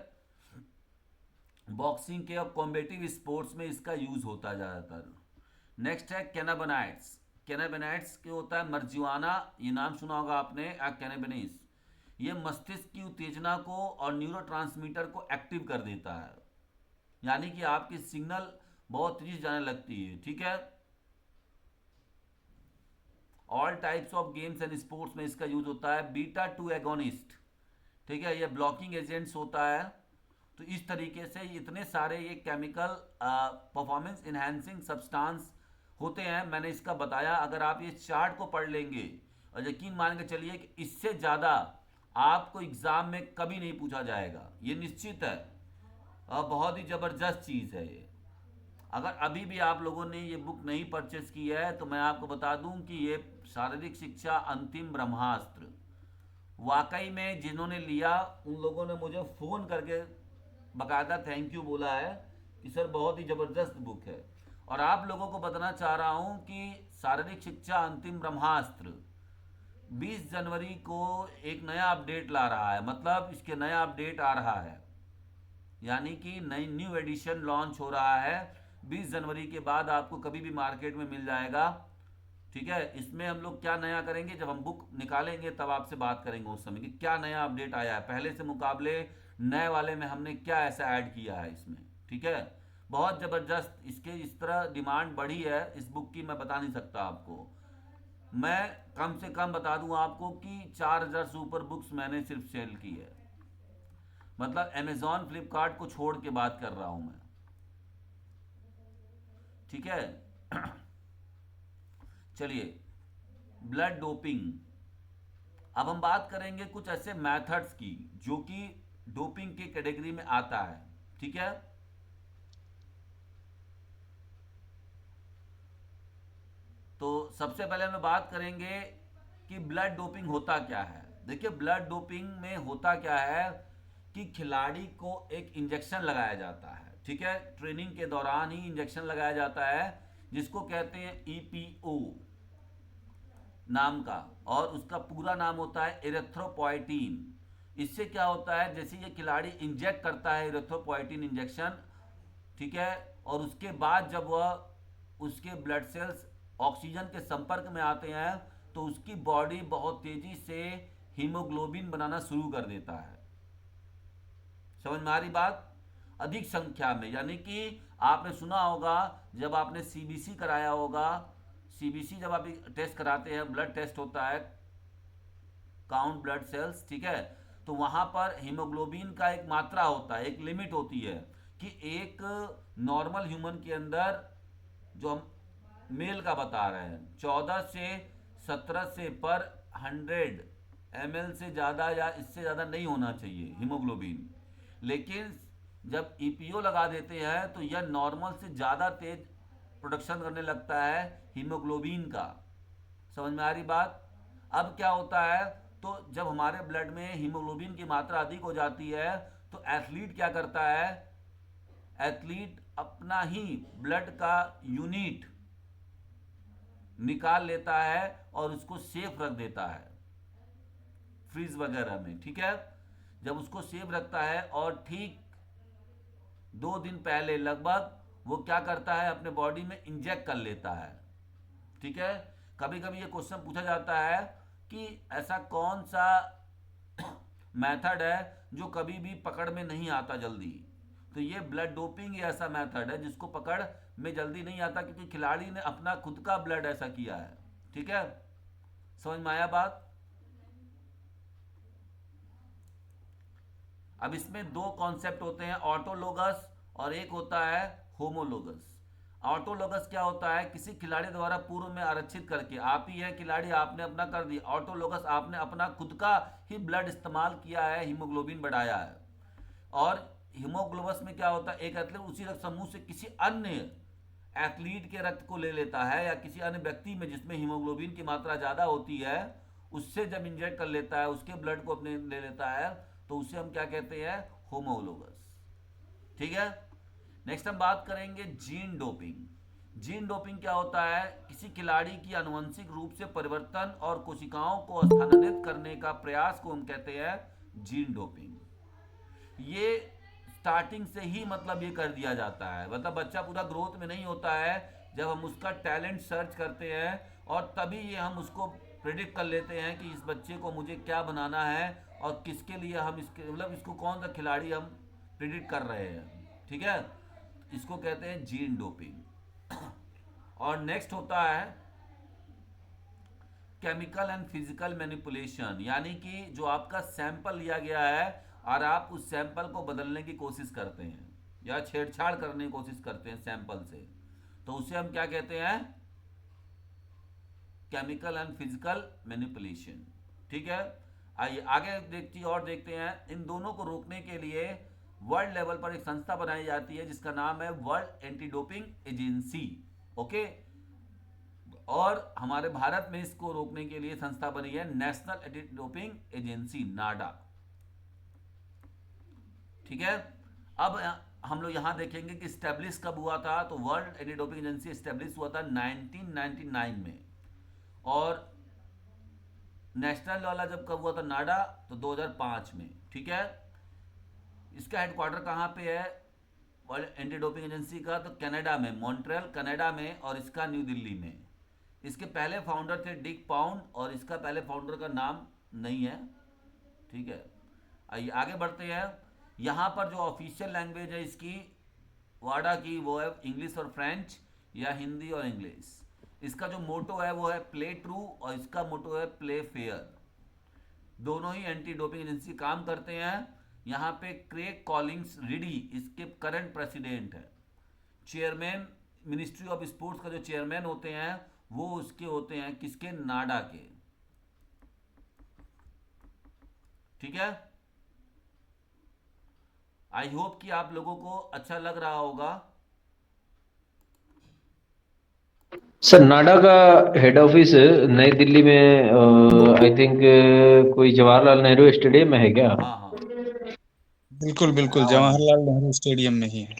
S1: बॉक्सिंग के और कॉम्बेटिव स्पोर्ट्स में इसका यूज होता है ज़्यादातर। नेक्स्ट है कैनाबिनाइड्स। कैनाबिनाइड्स क्या होता है? मर्जुआना, ये नाम सुना होगा आपने, कैनाबिनिस। ये मस्तिष्क की उत्तेजना को और न्यूरोट्रांसमीटर को एक्टिव कर देता है, यानी कि आपकी सिग्नल बहुत तेजी जाने लगती है, ठीक है। All types of games and sports में इसका यूज होता है। बीटा 2 एगोनिस्ट, ठीक है, ये ब्लॉकिंग एजेंट्स होता है। तो इस तरीके से इतने सारे ये केमिकल परफॉर्मेंस इन्हांसिंग सब्सटेंस होते हैं, मैंने इसका बताया। अगर आप ये चार्ट को पढ़ लेंगे और यकीन मान के चलिए कि इससे ज़्यादा आपको एग्ज़ाम में कभी नहीं पूछा जाएगा, ये निश्चित है। और बहुत ही ज़बरदस्त चीज़ है ये। अगर अभी भी आप लोगों ने ये बुक नहीं परचेस की है तो मैं आपको बता दूं कि ये शारीरिक शिक्षा अंतिम ब्रह्मास्त्र, वाकई में जिन्होंने लिया उन लोगों ने मुझे फ़ोन करके बाकायदा थैंक यू बोला है कि सर बहुत ही ज़बरदस्त बुक है। और आप लोगों को बताना चाह रहा हूँ कि शारीरिक शिक्षा अंतिम ब्रह्मास्त्र 20 जनवरी को एक नया अपडेट ला रहा है, मतलब इसके नया अपडेट आ रहा है, यानी कि नई न्यू एडिशन लॉन्च हो रहा है 20 जनवरी के बाद, आपको कभी भी मार्केट में मिल जाएगा, ठीक है। इसमें हम लोग क्या नया करेंगे, जब हम बुक निकालेंगे तब आपसे बात करेंगे उस समय कि क्या नया अपडेट आया है, पहले से मुकाबले नए वाले में हमने क्या ऐसा ऐड किया है इसमें, ठीक है। बहुत ज़बरदस्त इसके इस तरह डिमांड बढ़ी है इस बुक की, मैं बता नहीं सकता आपको। मैं कम से कम बता दूं आपको कि 4000 से ऊपर बुक्स मैंने सिर्फ सेल की है, मतलब अमेजॉन फ्लिपकार्ट को छोड़ के बात कर रहा हूं मैं, ठीक है। चलिए, ब्लड डोपिंग। अब हम बात करेंगे कुछ ऐसे मेथड्स की जो कि डोपिंग की कैटेगरी में आता है, ठीक है। तो सबसे पहले हम बात करेंगे कि ब्लड डोपिंग होता क्या है। देखिए, ब्लड डोपिंग में होता क्या है कि खिलाड़ी को एक इंजेक्शन लगाया जाता है, ठीक है, ट्रेनिंग के दौरान ही इंजेक्शन लगाया जाता है जिसको कहते हैं ईपीओ नाम का, और उसका पूरा नाम होता है एरिथ्रोपोइटीन। इससे क्या होता है, जैसे ये खिलाड़ी इंजेक्ट करता है एरिथ्रोपोइटीन इंजेक्शन, ठीक है, और उसके बाद जब वह उसके ब्लड सेल्स ऑक्सीजन के संपर्क में आते हैं तो उसकी बॉडी बहुत तेजी से हीमोग्लोबिन बनाना शुरू कर देता है। समझ में आ रही बात? अधिक संख्या में, यानी कि आपने सुना होगा जब आपने सीबीसी कराया होगा, सीबीसी जब आप टेस्ट कराते हैं, ब्लड टेस्ट होता है, काउंट ब्लड सेल्स, ठीक है, तो वहां पर हीमोग्लोबिन का एक मात्रा होता है, एक लिमिट होती है कि एक नॉर्मल ह्यूमन के अंदर, जो हम मेल का बता रहे हैं, 14 से 17 से पर 100 ml से ज़्यादा या इससे ज़्यादा नहीं होना चाहिए हीमोग्लोबिन। लेकिन जब ईपीओ लगा देते हैं तो यह नॉर्मल से ज़्यादा तेज प्रोडक्शन करने लगता है हीमोग्लोबिन का। समझ में आ रही बात? अब क्या होता है, तो जब हमारे ब्लड में हीमोग्लोबिन की मात्रा अधिक हो जाती है तो एथलीट क्या करता है, एथलीट अपना ही ब्लड का यूनिट निकाल लेता है और उसको सेफ रख देता है फ्रीज वगैरह में, ठीक है। जब उसको सेफ रखता है और ठीक 2 दिन पहले लगभग वो क्या करता है, अपने बॉडी में इंजेक्ट कर लेता है, ठीक है। कभी कभी ये क्वेश्चन पूछा जाता है कि ऐसा कौन सा मेथड है जो कभी भी पकड़ में नहीं आता जल्दी, तो ये ब्लड डोपिंग ही ऐसा मेथड है जिसको पकड़ में जल्दी नहीं आता, क्योंकि खिलाड़ी ने अपना खुद का ब्लड ऐसा किया है, ठीक है। समझ में आया बात? अब इसमें 2 कॉन्सेप्ट होते हैं, ऑटोलोगस और एक होता है होमोलोगस। ऑटोलोगस क्या होता है, किसी खिलाड़ी द्वारा पूर्व में आरक्षित करके, आप ही है खिलाड़ी, आपने अपना कर दिया। ऑटोलोगस, आपने अपना खुद का ही ब्लड इस्तेमाल किया है, हीमोग्लोबिन बढ़ाया है। और हीमोग्लोबस में क्या होता है, एक एथलीट उसी रक्त समूह से किसी अन्य एथलीट के रक्त को ले लेता है या किसी अन्य व्यक्ति में जिसमें हीमोग्लोबिन की मात्रा ज़्यादा होती है उससे जब इंजेक्ट कर लेता है, उसके ब्लड को अपने ले लेता है, तो उसे हम क्या कहते हैं, होमोलोगस, ठीक है। नेक्स्ट हम बात करेंगे जीन डोपिंग। जीन डोपिंग क्या होता है, किसी खिलाड़ी की आनुवंशिक रूप से परिवर्तन और कोशिकाओं को स्थानांतरित करने का प्रयास को हम कहते हैं जीन डोपिंग। ये स्टार्टिंग से ही मतलब ये कर दिया जाता है, मतलब बच्चा पूरा ग्रोथ में नहीं होता है, जब हम उसका टैलेंट सर्च करते हैं और तभी ये हम उसको प्रिडिक्ट कर लेते हैं कि इस बच्चे को मुझे क्या बनाना है और किसके लिए हम इसके मतलब इसको कौन सा खिलाड़ी हम प्रिडिक्ट कर रहे हैं, ठीक है। इसको कहते हैं जीन डोपिंग। और नेक्स्ट होता है केमिकल एंड फिजिकल मैनिपुलेशन, यानी कि जो आपका सैंपल लिया गया है और आप उस सैंपल को बदलने की कोशिश करते हैं या छेड़छाड़ करने की कोशिश करते हैं सैंपल से, तो उसे हम क्या कहते हैं, केमिकल एंड फिजिकल मैनिपुलेशन, ठीक है। आइए आगे देखते हैं। इन दोनों को रोकने के लिए वर्ल्ड लेवल पर एक संस्था बनाई जाती है जिसका नाम है world anti doping agency, okay. और हमारे भारत में इसको रोकने के लिए संस्था बनी है नेशनल एंटी डोपिंग एजेंसी, नाडा, ठीक है। अब हम लोग यहां देखेंगे कि स्टैब्लिश कब हुआ था, तो world anti doping agency establish हुआ था 1999 में, और नेशनल वाला जब कब हुआ था नाडा, तो 2005 में, ठीक है। इसका हेडक्वार्टर कहाँ पे है वर्ल्ड एंटी डोपिंग एजेंसी का, तो कनाडा में, मॉन्ट्रियल कनाडा में, और इसका न्यू दिल्ली में। इसके पहले फाउंडर थे डिक पाउंड और इसका पहले फाउंडर का नाम नहीं है, ठीक है। आइए आगे बढ़ते हैं। यहाँ पर जो ऑफिशियल लैंग्वेज है इसकी वाडा की वो है इंग्लिश और फ्रेंच, या हिंदी और इंग्लिश। इसका जो मोटो है वो है प्ले ट्रू और इसका मोटो है प्ले फेयर। दोनों ही एंटी डोपिंग एजेंसी काम करते हैं। यहाँ पे क्रेग कॉलिंग्स रिडी इसके करंट प्रेसिडेंट है। चेयरमैन मिनिस्ट्री ऑफ स्पोर्ट्स का जो चेयरमैन होते हैं वो उसके होते हैं किसके, नाडा के, ठीक है। आई होप कि आप लोगों को अच्छा लग रहा होगा।
S3: सर नाडा का हेड ऑफिस नई दिल्ली में आई थिंक कोई जवाहरलाल नेहरू स्टेडियम में है क्या?
S1: हाँ हाँ,
S2: बिल्कुल बिल्कुल,
S1: इलाहाबाद में,
S2: जवाहरलाल नेहरू स्टेडियम में ही है।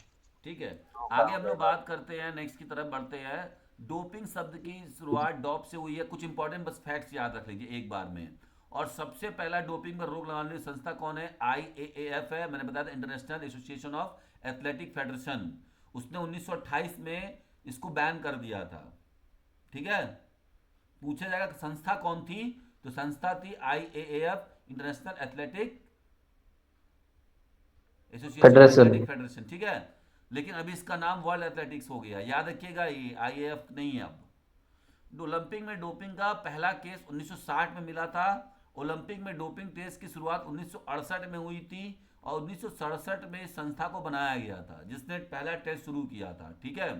S1: ठीक है। आगे हम लोग बात करते हैं, नेक्स्ट की तरफ बढ़ते हैं। डोपिंग शब्द की शुरुआत डॉप से हुई है, कुछ इंपॉर्टेंट बस फैक्ट्स याद रख लीजिए एक बार में। और सबसे पहला डोपिंग पर रोक लगाने वाली संस्था कौन है, IAAF है, मैंने बताया था international association of athletic federation. उसने 1928 में इसको बैन कर दिया था, ठीक है। पूछा जाएगा कि संस्था कौन थी, तो संस्था थी IAAF, international athletic association of
S3: federation.
S1: Athletic federation, ठीक है। लेकिन अभी इसका नाम वर्ल्ड एथलेटिक्स हो गया, याद रखिएगा, ये IAF नहीं है अब। ओलंपिक में डोपिंग का पहला केस 1960 में मिला था। ओलंपिक में डोपिंग टेस्ट की शुरुआत 1968 में हुई थी और 1967 में इस संस्था को बनाया गया था जिसने पहला टेस्ट शुरू किया था, ठीक है।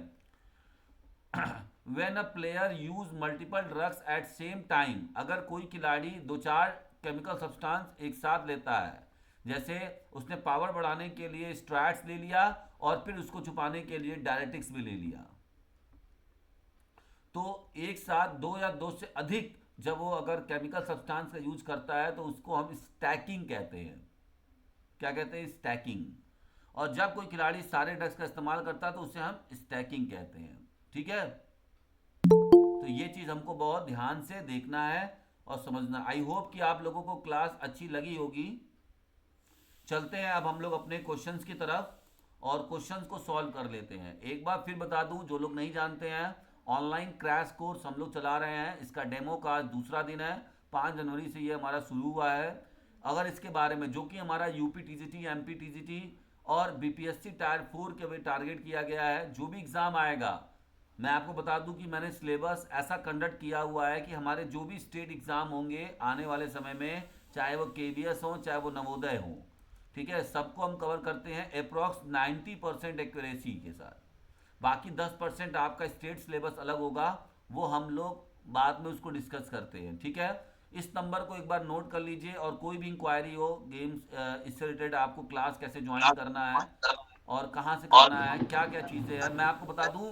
S1: When a player use multiple drugs eight same time, अगर कोई खिलाड़ी 2-4 केमिकल सब्सटेंस एक साथ लेता है, जैसे उसने पावर बढ़ाने के लिए स्ट्रैट्स ले लिया और फिर उसको छुपाने के लिए डायरेटिक्स भी ले लिया, तो एक साथ 2 या 2 से अधिक जब वो अगर केमिकल सब्सटेंस का यूज करता है तो उसको हम स्टैकिंग कहते हैं। क्या कहते हैं? स्टैकिंग। और जब कोई खिलाड़ी सारे ड्रग्स का इस्तेमाल करता है तो उसे हम स्टैकिंग कहते हैं। ठीक है, तो ये चीज़ हमको बहुत ध्यान से देखना है और समझना। आई होप कि आप लोगों को क्लास अच्छी लगी होगी। चलते हैं अब हम लोग अपने क्वेश्चंस की तरफ और क्वेश्चंस को सॉल्व कर लेते हैं। एक बार फिर बता दूं, जो लोग नहीं जानते हैं, ऑनलाइन क्रैश कोर्स हम लोग चला रहे हैं। इसका डेमो का आज दूसरा दिन है। 5 जनवरी से ये हमारा शुरू हुआ है। अगर इसके बारे में, जो कि हमारा यूपी टीजीटी, एमपी टीजीटी और बीपीएससी टायर 4 के भी टारगेट किया गया है, जो भी एग्ज़ाम आएगा, मैं आपको बता दूं कि मैंने सिलेबस ऐसा कंडक्ट किया हुआ है कि हमारे जो भी स्टेट एग्ज़ाम होंगे आने वाले समय में, चाहे वो केवीएस हो चाहे वो नवोदय हो, ठीक है, सबको हम कवर करते हैं अप्रॉक्स 90% एक्यूरेसी के साथ। बाकी 10% आपका स्टेट सिलेबस अलग होगा, वो हम लोग बाद में उसको डिस्कस करते हैं। ठीक है, इस नंबर को एक बार नोट कर लीजिए। और कोई भी इंक्वायरी हो गेम्स इससे रिलेटेड, आपको क्लास कैसे ज्वाइन करना है और कहाँ से करना है, क्या क्या चीज़ें हैं, मैं आपको बता दूं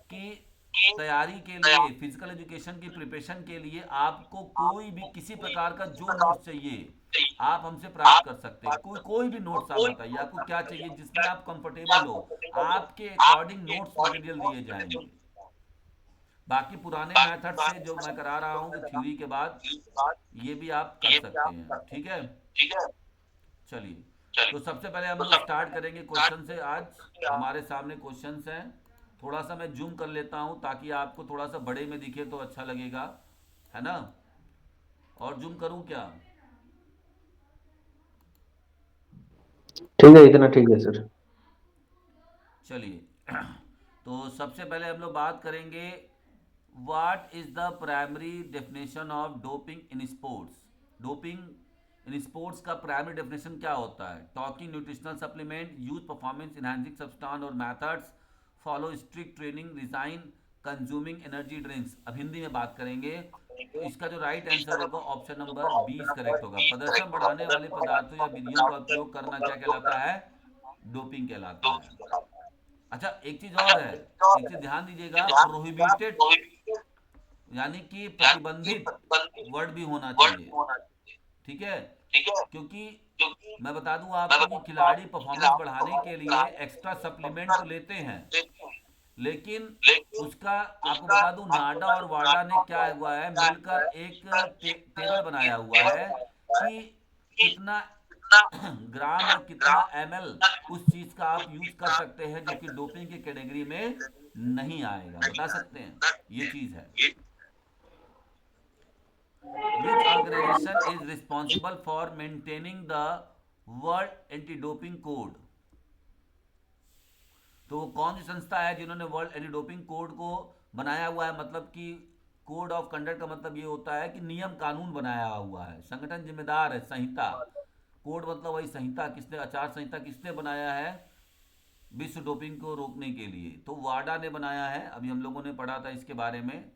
S1: कि तैयारी के लिए, फिजिकल एजुकेशन की प्रिपरेशन के लिए आपको कोई भी किसी प्रकार का जो नोट्स चाहिए आप हमसे प्राप्त कर सकते हैं। कोई कोई भी नोट्स आप बताइए, आपको क्या चाहिए, जिसमें आप कंफर्टेबल हो, आपके अकॉर्डिंग नोट्स मटेरियल दिए जाएंगे। बाकी पुराने मेथड से जो मैं करा रहा हूँ कि थ्योरी के बाद, ये भी आप कर सकते हैं। ठीक है, चलिए, तो सबसे पहले हम लोग स्टार्ट करेंगे क्वेश्चन से। आज हमारे सामने क्वेश्चंस हैं। थोड़ा सा मैं जूम कर लेता हूँ ताकि आपको थोड़ा सा बड़े में दिखे तो अच्छा लगेगा, है ना? और जूम करूँ क्या?
S3: ठीक है, इतना ठीक है सर।
S1: चलिए, तो सबसे पहले हम लोग बात करेंगे, what is the primary definition of doping in sports. Doping in sports का प्राइमरी डेफिनेशन क्या होता है? Talking nutritional supplement, use performance enhancing substance और methods, follow strict training regime, consuming energy drinks. अब हिंदी में बात करेंगे तो इसका जो राइट आंसर होगा ऑप्शन नंबर 20 करेक्ट होगा। प्रदर्शन बढ़ाने वाले पदार्थों या विधियों का उपयोग करना क्या कहलाता है? डोपिंग कहलाता है। अच्छा, एक चीज और है, एक चीज ध्यान दीजिएगा, प्रोहिबिटेड यानी कि प्रतिबंधित वर्ड भी होना चाहिए। ठीक है, क्योंकि मैं बता दूं आपको कि खिलाड़ी परफॉर्मेंस बढ़ाने के लिए एक्स्ट्रा सप्लीमेंट तो लेते हैं, लेकिन उसका आपको बता दूं, नाडा और वाडा ने क्या हुआ है, मिलकर एक टेबल बनाया हुआ है कि कितना ग्राम या कितना एमएल उस चीज का आप यूज कर सकते हैं जो कि डोपिंग की कैटेगरी में नहीं आएगा। बता सकते हैं, ये चीज है। Which organisation is responsible for maintaining the world anti doping code. तो वो कौन सी संस्था है जिन्होंने वर्ल्ड एंटी डोपिंग कोड को बनाया हुआ है? मतलब कि कोड ऑफ कंडक्ट का मतलब ये होता है कि नियम कानून बनाया हुआ है। संगठन जिम्मेदार है, संहिता, कोड मतलब वही संहिता, किसने, आचार संहिता किसने बनाया है विश्व डोपिंग को रोकने के लिए? तो वाडा ने बनाया है। अभी हम लोगों ने पढ़ा था इसके बारे में।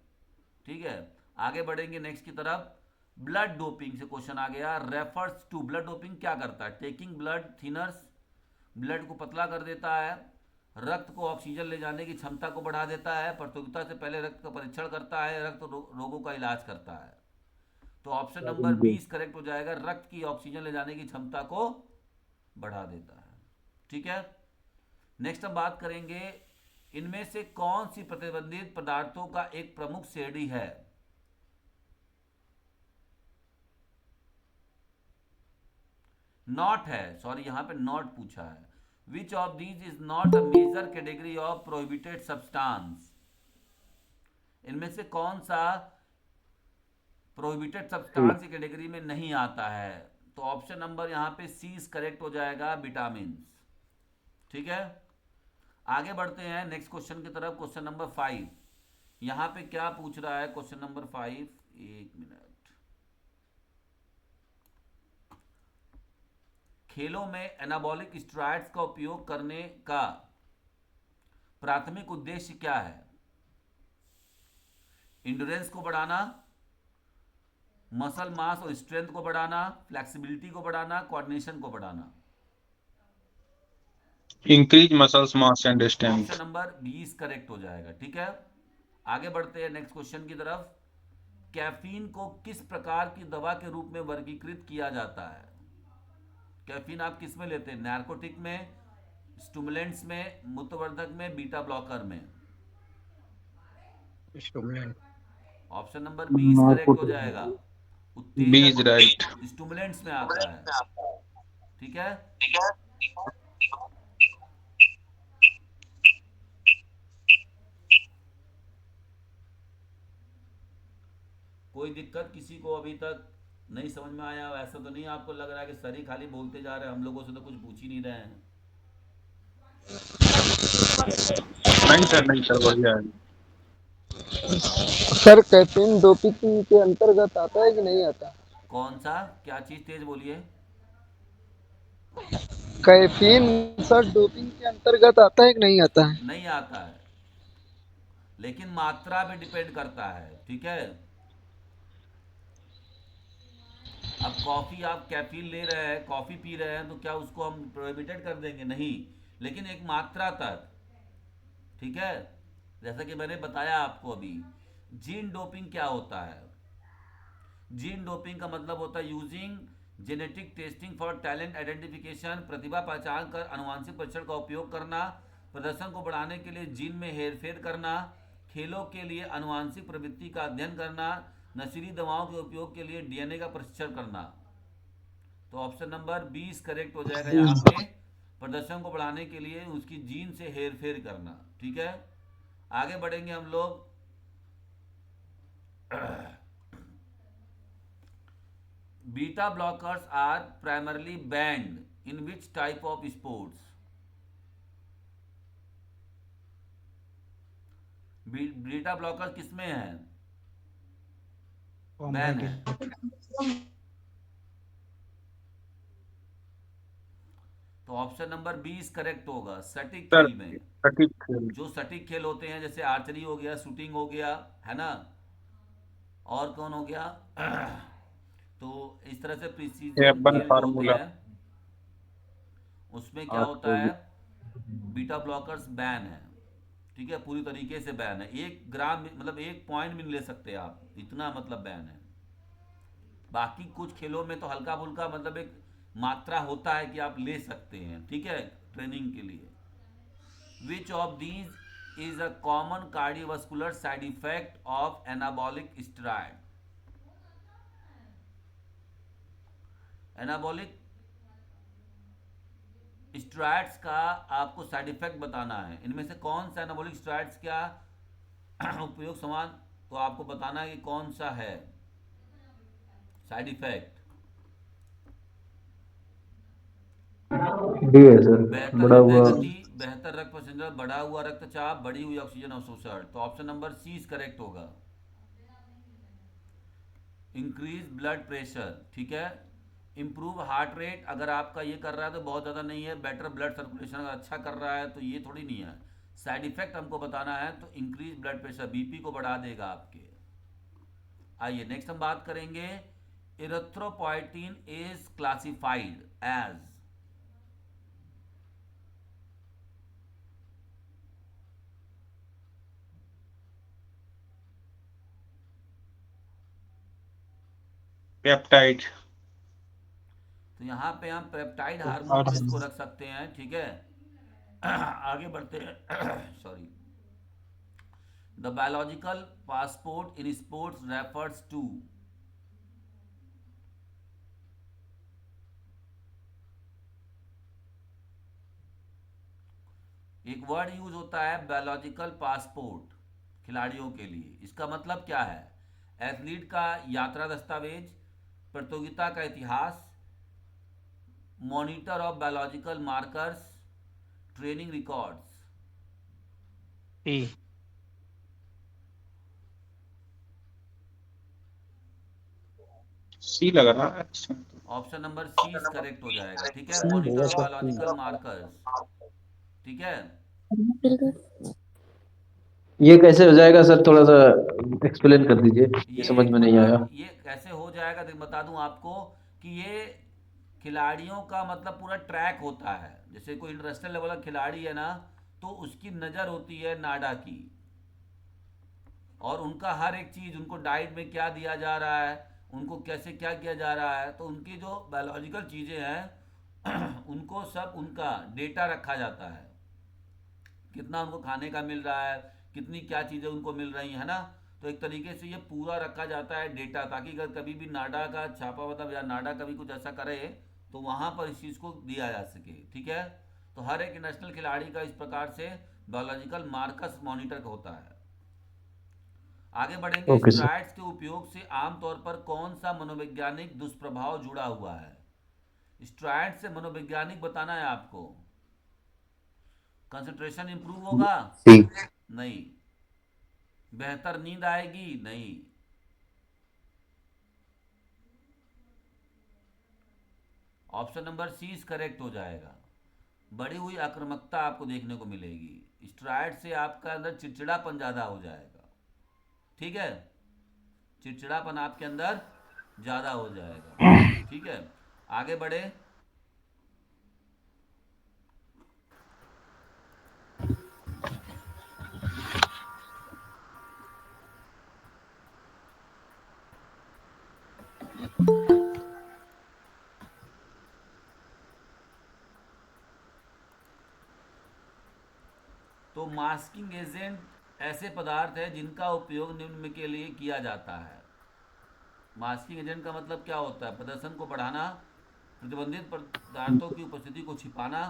S1: ठीक है, आगे बढ़ेंगे नेक्स्ट की तरफ। ब्लड डोपिंग से क्वेश्चन आ गया, रेफर्स टू। ब्लड डोपिंग क्या करता है? टेकिंग ब्लड थिनर्स, ब्लड को पतला कर देता है, रक्त को ऑक्सीजन ले जाने की क्षमता को बढ़ा देता है, प्रतियोगिता से पहले रक्त का परीक्षण करता है, रक्त रोगों का इलाज करता है। तो ऑप्शन नंबर 20 करेक्ट हो जाएगा, रक्त की ऑक्सीजन ले जाने की क्षमता को बढ़ा देता है। ठीक है, नेक्स्ट हम बात करेंगे, इनमें से कौन सी प्रतिबंधित पदार्थों का एक प्रमुख श्रेणी है? नॉट है, सॉरी यहां पे नॉट पूछा है। Which of these is not a major category of prohibited substance. इनमें से कौन सा प्रोहिबिटेड सब्सटेंस की कैटेगरी में नहीं आता है? तो ऑप्शन नंबर यहां पे सी करेक्ट हो जाएगा, विटामिन। ठीक है, आगे बढ़ते हैं नेक्स्ट क्वेश्चन की तरफ। क्वेश्चन नंबर 5 यहां पे क्या पूछ रहा है? क्वेश्चन नंबर 5, एक मिनट। खेलों में एनाबॉलिक स्टेरॉइड्स का उपयोग करने का प्राथमिक उद्देश्य क्या है? इंड्योरेंस को बढ़ाना, मसल मास और स्ट्रेंथ को बढ़ाना, फ्लेक्सिबिलिटी को बढ़ाना, कोऑर्डिनेशन को बढ़ाना।
S2: Increase muscles mass and
S1: option
S2: strength.
S1: Number 20 correct हो जाएगा। ठीक है, आगे बढ़ते हैं नेक्स्ट क्वेश्चन की तरफ। कैफीन को किस प्रकार की दवा के रूप में वर्गीकृत किया जाता है? कैफीन आप किस में लेते हैं? नार्कोटिक में, स्टिमुलेंट्स में, मूत्रवर्धक में, बीटा ब्लॉकर में?
S2: स्टूडेंट।
S1: ऑप्शन नंबर 20 करेक्ट हो जाएगा।
S2: बीज
S1: उत्तेजक
S2: राइट।
S1: स्टिमुलेंट्स में आता है। ठीक है। कोई दिक्कत किसी को अभी तक नहीं समझ में आया? ऐसा तो नहीं आपको लग रहा है कि सर ही खाली बोलते जा रहे हैं, हम लोगों से तो कुछ पूछ ही नहीं रहे हैं?
S2: नहीं सर बढ़िया है।
S4: सर कैफीन डोपिंग के अंतर्गत आता है कि नहीं आता?
S1: कौन सा? क्या चीज़? तेज बोलिए।
S4: कैफीन सर डोपिंग के अंतर्गत आता है कि नहीं आता है?
S1: नहीं आता है, लेकिन मात्रा पे डिपेंड करता है। ठीक है। अब कॉफ़ी, आप कैफीन ले रहे हैं, कॉफ़ी पी रहे हैं, तो क्या उसको हम प्रोहिबिटेड कर देंगे? नहीं, लेकिन एक मात्रा तक। ठीक है। जैसा कि मैंने बताया आपको अभी, जीन डोपिंग क्या होता है? जीन डोपिंग का मतलब होता है using genetic testing for talent identification, प्रतिभा पहचान कर अनुवांशिक परीक्षण का उपयोग करना, प्रदर्शन को बढ़ाने के लिए जीन में हेरफेर करना, खेलों के लिए अनुवांशिक प्रवृत्ति का अध्ययन करना, नशीली दवाओं के उपयोग के लिए डीएनए का परीक्षण करना। तो ऑप्शन नंबर 20 करेक्ट हो जाएगा यहाँ पे। प्रदर्शन को बढ़ाने के लिए उसकी जीन से हेरफेर करना। ठीक है। आगे बढ़ेंगे हम लोग। Beta blockers are primarily banned in which type of sports? Beta blocker किसमें है? बैन है। तो ऑप्शन नंबर 20 करेक्ट होगा। सटीक
S2: सर
S1: खेल में,
S2: सटीक खेल।
S1: जो सटीक खेल होते हैं, जैसे आर्चरी हो गया, शूटिंग हो गया, है ना, और कौन हो गया? तो इस तरह से प्रिसीजन
S2: F1
S1: खेल जो होते
S2: फार्मूला।
S1: हैं, उसमें क्या होता है? बीटा ब्लॉकर्स बैन है। ठीक है, पूरी तरीके से बैन है। 1 ग्राम मतलब 1 पॉइंट भी नहीं ले सकते आप, इतना मतलब बैन है। बाकी कुछ खेलों में तो हल्का फुल्का मतलब एक मात्रा होता है कि आप ले सकते हैं। ठीक है, ट्रेनिंग के लिए। विच of these is a common cardiovascular side effect of anabolic steroid? Anabolic steroids का आपको साइड इफेक्ट बताना है। इनमें से कौन सा एनाबॉलिक स्टेरॉइड्स का उपयोग समान, तो आपको बताना है कि कौन सा है साइड इफेक्ट।
S3: डी है सर,
S1: बेहतर
S3: बड़ा
S1: हृदय
S3: हुआ।
S1: गति, बेहतर रक्त संचार, बढ़ा हुआ रक्तचाप, बढ़ी हुई ऑक्सीजन अवशोषण। तो ऑप्शन नंबर सी करेक्ट होगा। Increase blood pressure. ठीक है। इम्प्रूव हार्ट रेट, अगर आपका ये कर रहा है तो बहुत ज़्यादा नहीं है। बेटर ब्लड सर्कुलेशन अगर अच्छा कर रहा है तो ये थोड़ी नहीं है। साइड इफेक्ट हमको बताना है, तो इंक्रीज ब्लड प्रेशर बीपी को बढ़ा देगा आपके। आइए नेक्स्ट हम बात करेंगे। इरेथ्रोपोइटीन इज क्लासिफाइड एज?
S2: पेप्टाइड।
S1: तो यहाँ पे हम पेप्टाइड हार्मोन
S2: और
S1: को इसको रख सकते हैं। ठीक है। आगे बढ़ते हैं। Sorry. The biological passport in sports refers to? एक वर्ड यूज होता है बायोलॉजिकल पासपोर्ट खिलाड़ियों के लिए, इसका मतलब क्या है? एथलीट का यात्रा दस्तावेज, प्रतियोगिता का इतिहास, monitor of biological markers, training records.
S2: T. C लग रहा है। अच्छा।
S1: ऑप्शन नंबर सी करेक्ट हो जाएगा। ठीक है, मॉनिटर ऑफ बायोलॉजिकल मार्कर्स। ठीक है।
S3: ये कैसे हो जाएगा सर, थोड़ा सा एक्सप्लेन कर दीजिए, ये समझ
S1: ये
S3: में नहीं आया।
S1: मतलब ये कैसे हो जाएगा, बता दूं आपको कि ये खिलाड़ियों का मतलब पूरा ट्रैक होता है। जैसे कोई इंटरनेशनल लेवल का खिलाड़ी है ना, तो उसकी नज़र होती है नाडा की। और उनका हर एक चीज़, उनको डाइट में क्या दिया जा रहा है, उनको कैसे क्या किया जा रहा है, तो उनकी जो बायोलॉजिकल चीज़ें हैं उनको सब उनका डेटा रखा जाता है, कितना उनको खाने का मिल रहा है, कितनी क्या चीज़ें उनको मिल रही हैं, है ना। तो एक तरीके से ये पूरा रखा जाता है डेटा, ताकि अगर कभी भी नाडा का छापा मतलब या नाडा कभी कुछ ऐसा करे तो वहाँ पर इस चीज़ को दिया जा सके, ठीक है। तो हर एक नेशनल खिलाड़ी का इस प्रकार से बायोलॉजिकल मार्कर्स मॉनिटर होता है। आगे बढ़ेंगे।
S3: Okay sir.
S1: स्टेरॉइड्स के उपयोग से आमतौर पर कौन सा मनोवैज्ञानिक दुष्प्रभाव जुड़ा हुआ है? स्टेरॉइड से मनोवैज्ञानिक बताना है आपको। कंसंट्रेशन इंप्रूव होगा?
S3: सी।
S1: नहीं। बेहतर नींद आएगी? नहीं। Option number C is correct हो जाएगा। बढ़ी हुई आक्रामकता आपको देखने को मिलेगी। स्टेरॉइड से आपका अंदर चिड़चिड़ापन ज़्यादा हो जाएगा, ठीक है। चिड़चिड़ापन आपके अंदर ज़्यादा हो जाएगा, ठीक है। आगे बढ़े। तो मास्किंग एजेंट ऐसे पदार्थ है जिनका उपयोग निम्न के लिए किया जाता है। मास्किंग एजेंट का मतलब क्या होता है? प्रदर्शन को बढ़ाना, प्रतिबंधित पदार्थों की उपस्थिति को छिपाना,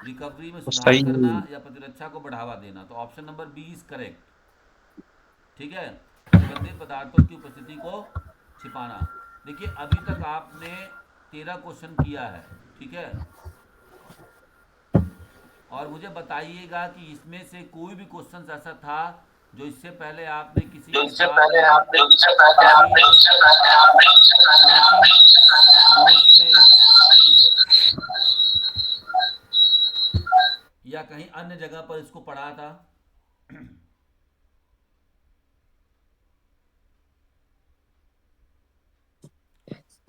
S1: रिकवरी में सुधार
S2: सही
S1: करना,
S2: है।
S1: या प्रतिरक्षा को बढ़ावा देना। तो option number B is correct, ठीक है। प्रतिबंधित पदार्थों की उपस्थिति को छिपाना। देखिए अभी तक आपने 13 क्वेश्चन किया है, ठीक है। और मुझे बताइएगा कि इसमें से कोई भी क्वेश्चन ऐसा था जो इससे पहले आपने किसी किताब में, किसी कोचिंग नोट्स में या कहीं अन्य जगह पर इसको पढ़ा था?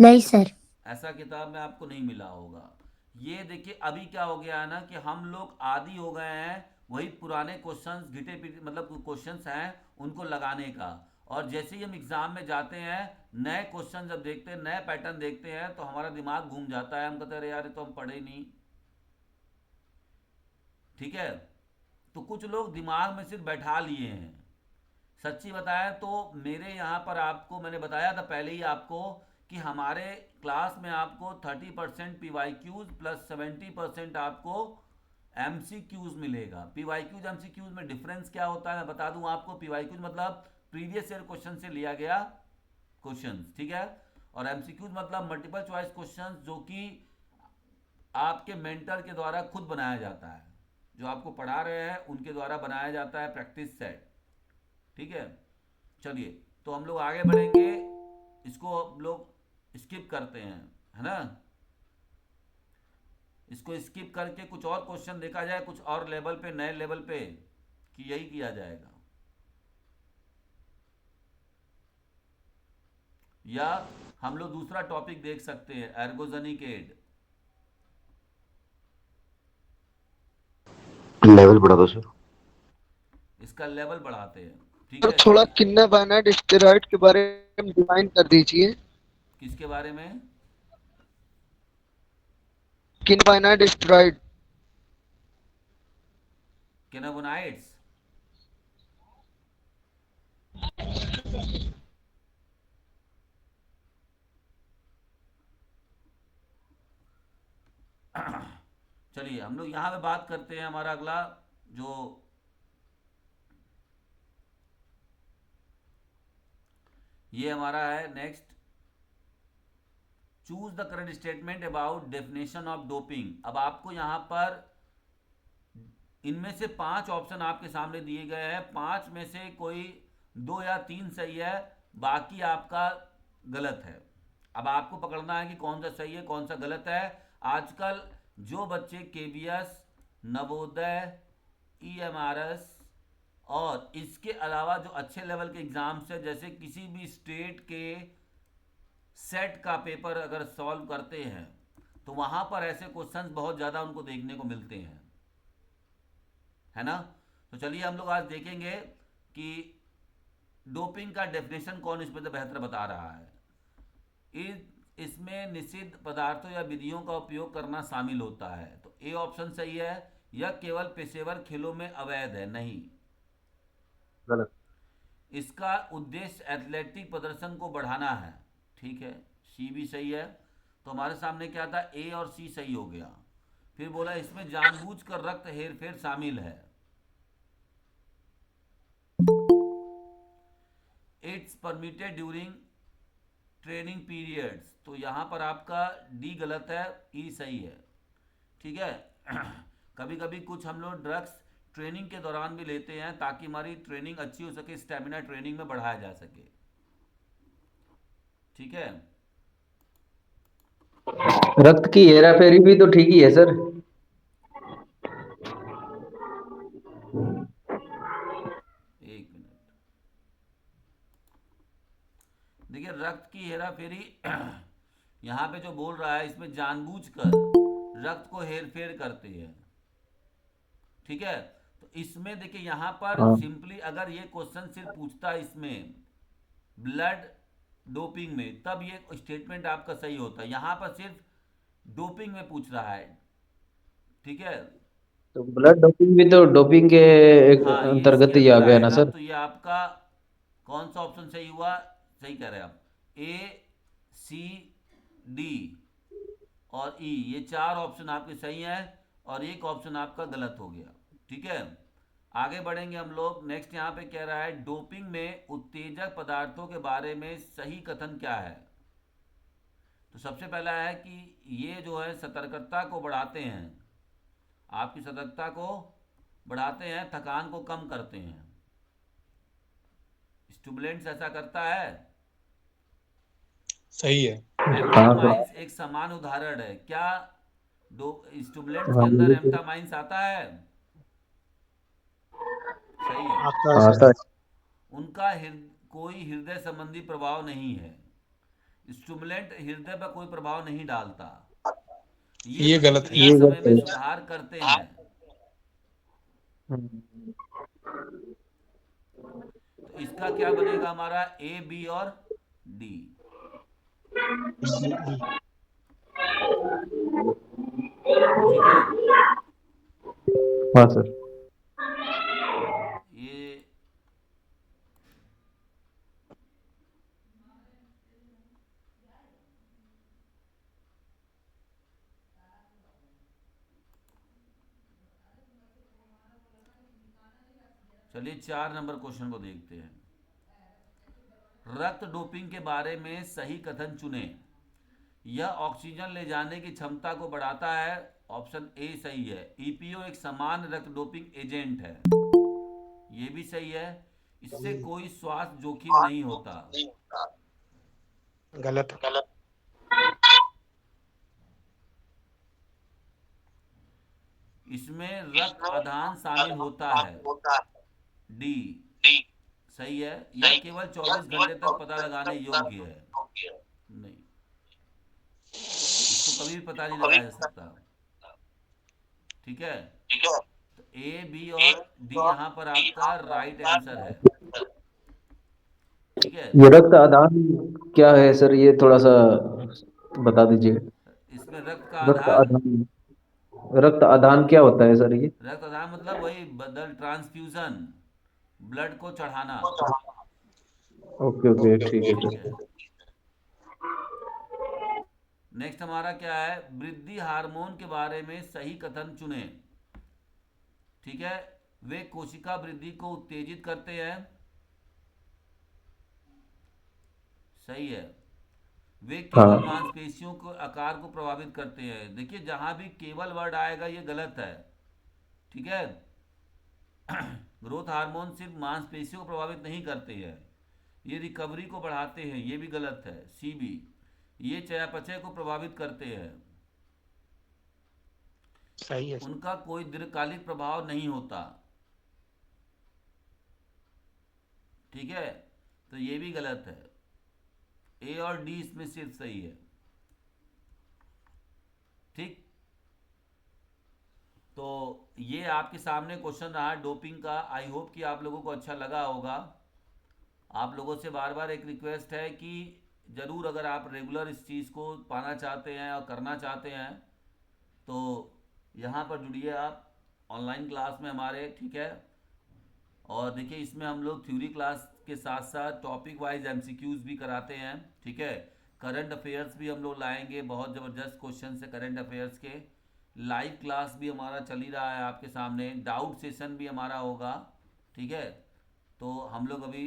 S5: नहीं सर।
S1: ऐसा किताब में आपको नहीं मिला होगा। ये देखिए अभी क्या हो गया है ना कि हम लोग आदी हो गए हैं वही पुराने क्वेश्चंस, घिटे पीटे मतलब क्वेश्चंस हैं उनको लगाने का। और जैसे ही हम एग्जाम में जाते हैं, नए क्वेश्चन जब देखते हैं, नए पैटर्न देखते हैं, तो हमारा दिमाग घूम जाता है। हम कहते हैं अरे यार ये तो हम पढ़े ही नहीं, ठीक है। तो कुछ लोग दिमाग में सिर्फ बैठा लिए हैं। सच्ची बताया तो मेरे यहाँ पर आपको मैंने बताया था पहले ही आपको कि हमारे क्लास में आपको 30% पी वाई क्यूज प्लस 70% आपको एम सी क्यूज मिलेगा। P Y Qs M C Qs में डिफरेंस क्या होता है मैं बता दूं आपको। पी वाई क्यूज मतलब प्रीवियस ईयर क्वेश्चन से लिया गया क्वेश्चन, ठीक है। और एम सी क्यूज मतलब मल्टीपल चॉइस क्वेश्चन जो कि आपके मेंटर के द्वारा खुद बनाया जाता है, जो आपको पढ़ा रहे हैं उनके द्वारा बनाया जाता है प्रैक्टिस सेट, ठीक है। चलिए तो हम लोग आगे बढ़ेंगे। इसको हम लोग स्किप करते हैं, है ना। इसको स्किप करके कुछ और क्वेश्चन देखा जाए, कुछ और लेवल पे, नए लेवल पे, कि यही किया जाएगा। या हम लोग दूसरा टॉपिक देख सकते हैं, एर्गोजेनिक एड।
S3: लेवल बढ़ा दो सर।
S1: इसका लेवल बढ़ाते हैं, ठीक
S4: सर
S1: है।
S4: थोड़ा
S1: चलिए
S4: किन्नाबाइनाइड स्टेरॉइड के बारे में डिफाइन कर दीजिए।
S1: किसके बारे में?
S4: किन्नाबाइनाइड स्टेरॉइड।
S1: कैनाबोनाइड्स। चलिए हम लोग यहाँ पे बात करते हैं। हमारा अगला जो ये हमारा है next, choose the current statement about definition of doping. अब आपको यहाँ पर इनमें से 5 ऑप्शन आपके सामने दिए गए हैं। 5 में से कोई 2 या 3 सही है, बाकी आपका गलत है। अब आपको पकड़ना है कि कौन सा सही है कौन सा गलत है। आजकल जो बच्चे केवीएस, नवोदय, ईएमआरएस और इसके अलावा जो अच्छे लेवल के एग्जाम्स है, जैसे किसी भी स्टेट के सेट का पेपर अगर सॉल्व करते हैं तो वहाँ पर ऐसे क्वेश्चंस बहुत ज़्यादा उनको देखने को मिलते हैं, है ना। तो चलिए हम लोग आज देखेंगे कि डोपिंग का डेफिनेशन कौन इसमें से बेहतर बता रहा है? इसमें निषिद्ध पदार्थों या विधियों का उपयोग करना शामिल होता है। तो ए ऑप्शन सही है। यह केवल पेशेवर खेलों में अवैध है, नहीं।
S3: गलत।
S1: इसका उद्देश्य एथलेटिक प्रदर्शन को बढ़ाना है, ठीक है, सी भी सही है। तो हमारे सामने क्या था, ए और सी सही हो गया। फिर बोला इसमें जानबूझकर रक्त हेरफेर शामिल है। It's permitted during training periods, तो यहाँ पर आपका डी गलत है, ई सही है, ठीक है। कभी कभी कुछ हम लोग ड्रग्स ट्रेनिंग के दौरान भी लेते हैं ताकि हमारी ट्रेनिंग अच्छी हो सके, स्टेमिना ट्रेनिंग में बढ़ाया जा सके, ठीक है।
S3: रक्त की हेराफेरी भी तो ठीक ही है सर।
S1: एक मिनट, देखिए रक्त की हेरा फेरी यहाँ पे जो बोल रहा है इसमें जानबूझकर रक्त को हेरफेर करते हैं, ठीक है। तो इसमें देखिए यहाँ पर
S3: हाँ
S1: सिंपली अगर ये क्वेश्चन सिर्फ पूछता है इसमें ब्लड डोपिंग में, तब ये स्टेटमेंट आपका सही होता है। यहाँ पर सिर्फ डोपिंग में पूछ रहा है, ठीक है।
S3: तो ब्लड डोपिंग भी तो डोपिंग के एक
S1: हाँ, ये इसके
S3: अंतर्गत ही आ
S1: अंदर
S3: गया ना
S1: आएगा।
S3: सर।
S1: तो ये आपका कौन सा ऑप्शन सही हुआ? सही कह रहे हैं आप, ए, सी, डी और ई, ये चार ऑप्शन आपके सही हैं और एक ऑप्शन आपका गलत हो गया, ठीक है। आगे बढ़ेंगे हम लोग। नेक्स्ट यहाँ पे कह रहा है डोपिंग में उत्तेजक पदार्थों के बारे में सही कथन क्या है? तो सबसे पहला है कि ये जो है सतर्कता को बढ़ाते हैं, आपकी सतर्कता को बढ़ाते हैं, थकान को कम करते हैं। स्टूबलेंट्स ऐसा करता है।
S2: सही है।
S3: हाँ सर।
S1: एम्फामाइंस एक समान उदाहरण है क्या? दो स्टूबलेंट्स के
S3: हाँ
S1: अंदर
S3: ये तो
S1: एम्फामाइंस आता है, सही है।
S2: आता है सर।
S3: आता है।
S1: उनका कोई हृदय संबंधी प्रभाव नहीं है। स्टूमुलेंट हृदय पर कोई प्रभाव नहीं डालता। ये
S2: ये गलत है।
S1: प्रतिक्रिया
S3: ये
S1: समय
S3: बात
S1: में
S3: है।
S1: सुधार करते हैं।
S3: हम्म,
S1: तो इसका क्या बनेगा हमारा, ए, बी और डी, ठीक है।
S3: हाँ सर।
S1: ये चलिए 4 नंबर क्वेश्चन को देखते हैं। रक्त डोपिंग के बारे में सही कथन चुने। यह ऑक्सीजन ले जाने की क्षमता को बढ़ाता है, ऑप्शन ए सही है। ईपीओ एक समान रक्त डोपिंग एजेंट है, ये भी सही है। इससे कोई स्वास्थ्य जोखिम नहीं होता,
S2: गलत है।
S1: इसमें रक्त आधान शामिल होता है, डी सही है। यह केवल 24 घंटे तक पता लगाने योग्य है, नहीं, इसको कभी भी पता नहीं लगाया जा सकता, ठीक है। तो ए, बी और डी यहाँ पर आपका राइट आंसर है, ठीक है।
S3: ये रक्त आदान क्या है सर, ये थोड़ा सा बता दीजिए।
S1: इसमें रक्त का
S3: रक्त
S1: आधार,
S3: आदान, रक्त आदान क्या होता है सर ये?
S1: रक्त आधार मतलब वही बदल, ट्रांसफ्यूजन, ब्लड को चढ़ाना,
S3: ओके ओके ठीक है
S1: ठीक
S3: सर।
S1: है। नेक्स्ट हमारा क्या है, वृद्धि हार्मोन के बारे में सही कथन चुने, ठीक है। वे कोशिका वृद्धि को उत्तेजित करते हैं, सही है। वे केवल
S3: हाँ
S1: मांसपेशियों को आकार को प्रभावित करते हैं। देखिए जहां भी केवल वर्ड आएगा ये गलत है, ठीक है। ग्रोथ हार्मोन सिर्फ मांसपेशियों को प्रभावित नहीं करते हैं, ये रिकवरी को बढ़ाते हैं, ये भी गलत है, सी भी। ये चयापचय को प्रभावित करते हैं,
S2: सही है सर।
S1: उनका कोई दीर्घकालिक प्रभाव नहीं होता, ठीक है। तो ये भी गलत है, ए और डी इसमें सिर्फ सही है, ठीक। तो ये आपके सामने क्वेश्चन रहा डोपिंग का। आई होप कि आप लोगों को अच्छा लगा होगा। आप लोगों से बार बार एक रिक्वेस्ट है कि ज़रूर अगर आप रेगुलर इस चीज़ को पाना चाहते हैं और करना चाहते हैं तो यहाँ पर जुड़िए आप ऑनलाइन क्लास में हमारे, ठीक है। और देखिए इसमें हम लोग थ्योरी क्लास के साथ साथ टॉपिक वाइज एमसीक्यूज भी कराते हैं, ठीक है। करंट अफेयर्स भी हम लोग लाएंगे, बहुत ज़बरदस्त क्वेश्चन है करंट अफेयर्स के। लाइव क्लास भी हमारा चल ही रहा है आपके सामने, डाउट सेशन भी हमारा होगा, ठीक है। तो हम लोग अभी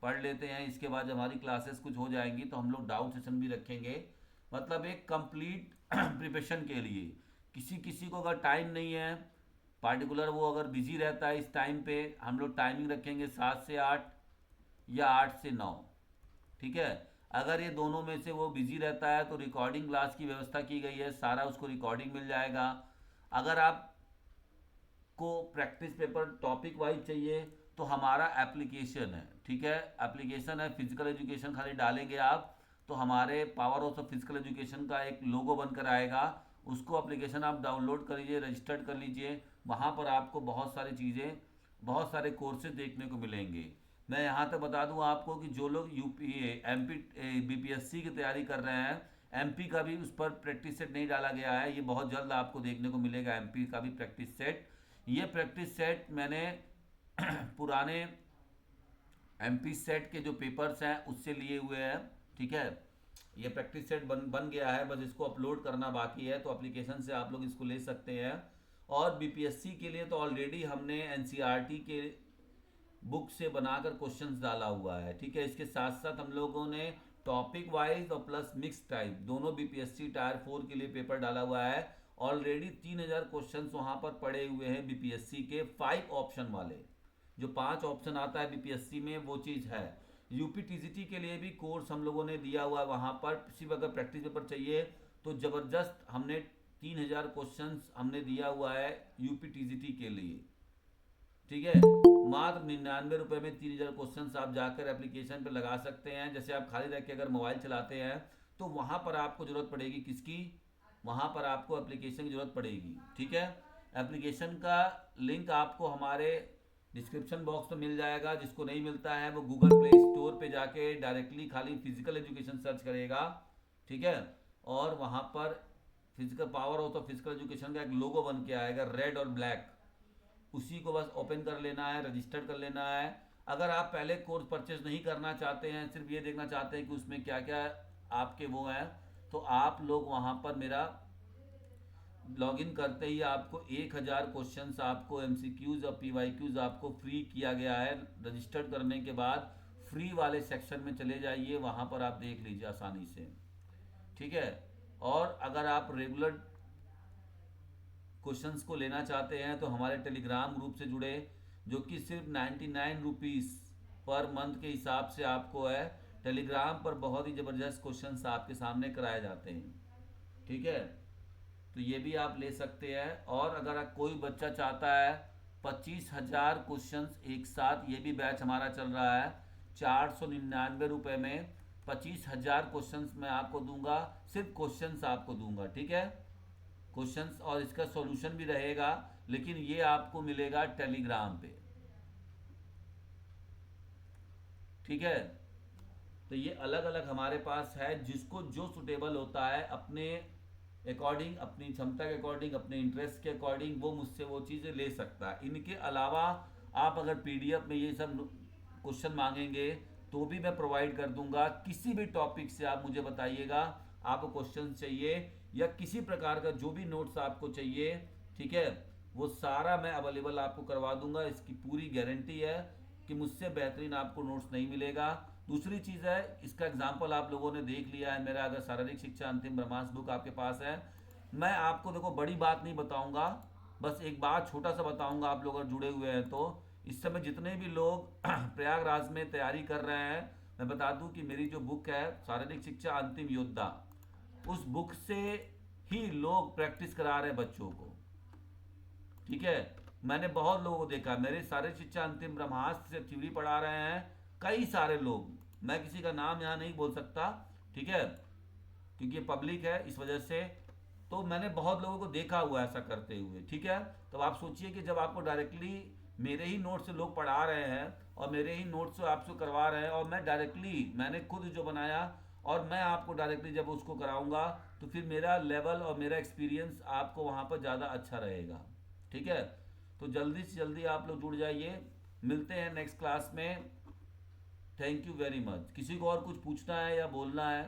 S1: पढ़ लेते हैं, इसके बाद जब हमारी क्लासेस कुछ हो जाएंगी तो हम लोग डाउट सेशन भी रखेंगे। मतलब एक कंप्लीट प्रिपरेशन के लिए किसी किसी को अगर टाइम नहीं है पार्टिकुलर, वो अगर बिजी रहता है इस टाइम पे, हम लोग टाइमिंग रखेंगे 7 से 8 या 8 से 9, ठीक है। अगर ये दोनों में से वो बिजी रहता है तो रिकॉर्डिंग क्लास की व्यवस्था की गई है, सारा उसको रिकॉर्डिंग मिल जाएगा। अगर आप को प्रैक्टिस पेपर टॉपिक वाइज चाहिए तो हमारा एप्लीकेशन है, ठीक है। एप्लीकेशन है फिजिकल एजुकेशन, खाली डालेंगे आप तो हमारे power house of physical education का एक लोगो बनकर आएगा, उसको एप्लीकेशन आप डाउनलोड कर लीजिए, रजिस्टर्ड कर लीजिए। वहाँ पर आपको बहुत सारी चीज़ें, बहुत सारे कोर्सेज देखने को मिलेंगे। मैं यहाँ तक बता दूँ आपको कि जो लोग यूपी एमपी बीपीएससी की तैयारी कर रहे हैं, एमपी का भी उस पर प्रैक्टिस सेट नहीं डाला गया है, ये बहुत जल्द आपको देखने को मिलेगा एमपी का भी प्रैक्टिस सेट। ये प्रैक्टिस सेट मैंने पुराने एमपी सेट के जो पेपर्स हैं उससे लिए हुए हैं, ठीक है। ये प्रैक्टिस सेट बन गया है, बस इसको अपलोड करना बाकी है, तो एप्लीकेशन से आप लोग इसको ले सकते हैं। और बीपीएससी के लिए तो ऑलरेडी हमने एनसीईआरटी के बुक से बनाकर क्वेश्चंस डाला हुआ है, ठीक है। इसके साथ साथ हम लोगों ने टॉपिक वाइज और प्लस मिक्स टाइप दोनों बीपीएससी टायर 4 के लिए पेपर डाला हुआ है। ऑलरेडी 3000 क्वेश्चंस वहाँ पर पड़े हुए हैं बीपीएससी के 5 ऑप्शन वाले, जो 5 ऑप्शन आता है बीपीएससी में वो चीज़ है। यूपी टीजीटी के लिए भी कोर्स हम लोगों ने दिया हुआ है, वहाँ पर सिर्फ अगर प्रैक्टिस पेपर चाहिए तो ज़बरदस्त हमने 3000 क्वेश्चंस हमने दिया हुआ है यूपी टीजीटी के लिए, ठीक है। मात्र 99 रुपये में 3000 क्वेश्चन आप जाकर एप्लीकेशन पर लगा सकते हैं। जैसे आप खाली रख के अगर मोबाइल चलाते हैं तो वहाँ पर आपको ज़रूरत पड़ेगी किसकी, वहाँ पर आपको एप्लीकेशन की ज़रूरत पड़ेगी, ठीक है। एप्लीकेशन का लिंक आपको हमारे डिस्क्रिप्शन बॉक्स में मिल जाएगा, जिसको नहीं मिलता है वो गूगल प्ले स्टोर पे जाके डायरेक्टली खाली फिजिकल एजुकेशन सर्च करेगा, ठीक है। और वहाँ पर physical power house of physical education का एक लोगो बन के आएगा रेड और ब्लैक, उसी को बस ओपन कर लेना है, रजिस्टर कर लेना है। अगर आप पहले कोर्स परचेज नहीं करना चाहते हैं, सिर्फ ये देखना चाहते हैं कि उसमें क्या क्या आपके वो हैं, तो आप लोग वहाँ पर मेरा लॉगिन करते ही आपको 1000 क्वेश्चंस आपको एमसीक्यूज और पीवाईक्यूज आपको फ्री किया गया है। रजिस्टर्ड करने के बाद फ्री वाले सेक्शन में चले जाइए, वहाँ पर आप देख लीजिए आसानी से, ठीक है। और अगर आप रेगुलर क्वेश्चंस को लेना चाहते हैं तो हमारे टेलीग्राम ग्रुप से जुड़े, जो कि सिर्फ 99 रुपीज़ पर मंथ के हिसाब से आपको है। टेलीग्राम पर बहुत ही ज़बरदस्त क्वेश्चंस आपके सामने कराए जाते हैं, ठीक है। तो ये भी आप ले सकते हैं। और अगर कोई बच्चा चाहता है 25,000 क्वेश्चंस एक साथ, ये भी बैच हमारा चल रहा है 499 रुपये में 25,000 क्वेश्चंस मैं आपको दूंगा, सिर्फ क्वेश्चंस आपको दूंगा, ठीक है। क्वेश्चंस और इसका सॉल्यूशन भी रहेगा, लेकिन ये आपको मिलेगा टेलीग्राम पे, ठीक है। तो ये अलग अलग हमारे पास है, जिसको जो सुटेबल होता है अपने अकॉर्डिंग, अपनी क्षमता के अकॉर्डिंग, अपने इंटरेस्ट के अकॉर्डिंग वो मुझसे वो चीज़ें ले सकता है। इनके अलावा आप अगर पीडीएफ में ये सब क्वेश्चन मांगेंगे तो भी मैं प्रोवाइड कर दूंगा। किसी भी टॉपिक से आप मुझे बताइएगा आपको क्वेश्चन चाहिए या किसी प्रकार का जो भी नोट्स आपको चाहिए, ठीक है, वो सारा मैं अवेलेबल आपको करवा दूंगा। इसकी पूरी गारंटी है कि मुझसे बेहतरीन आपको नोट्स नहीं मिलेगा। दूसरी चीज़ है, इसका एग्जाम्पल आप लोगों ने देख लिया है मेरा, अगर शारीरिक शिक्षा अंतिम ब्रह्मांस बुक आपके पास है, मैं आपको देखो बड़ी बात नहीं बताऊंगा, बस एक बात छोटा सा बताऊंगा। आप लोग अगर जुड़े हुए हैं तो इस समय जितने भी लोग प्रयागराज में तैयारी कर रहे हैं, मैं बता दूं कि मेरी जो बुक है शारीरिक शिक्षा अंतिम योद्धा, उस बुक से ही लोग प्रैक्टिस करा रहे हैं बच्चों को, ठीक है। मैंने बहुत लोगों को देखा, मेरे शारीरिक शिक्षा अंतिम ब्रह्मास्त्र से थ्योरी पढ़ा रहे हैं कई सारे लोग, मैं किसी का नाम यहाँ नहीं बोल सकता, ठीक है, क्योंकि ये पब्लिक है इस वजह से। तो मैंने बहुत लोगों को देखा हुआ ऐसा करते हुए, ठीक है। तो आप सोचिए कि जब आपको डायरेक्टली मेरे ही नोट से लोग पढ़ा रहे हैं और मेरे ही नोट से आपसे करवा रहे हैं, और मैं डायरेक्टली मैंने खुद जो बनाया और मैं आपको डायरेक्टली जब उसको कराऊंगा तो फिर मेरा लेवल और मेरा एक्सपीरियंस आपको वहाँ पर ज़्यादा अच्छा रहेगा। ठीक है, तो जल्दी से जल्दी आप लोग जुड़ जाइए। मिलते हैं नेक्स्ट क्लास में। Thank you very much. किसी को और कुछ पूछना है या बोलना है?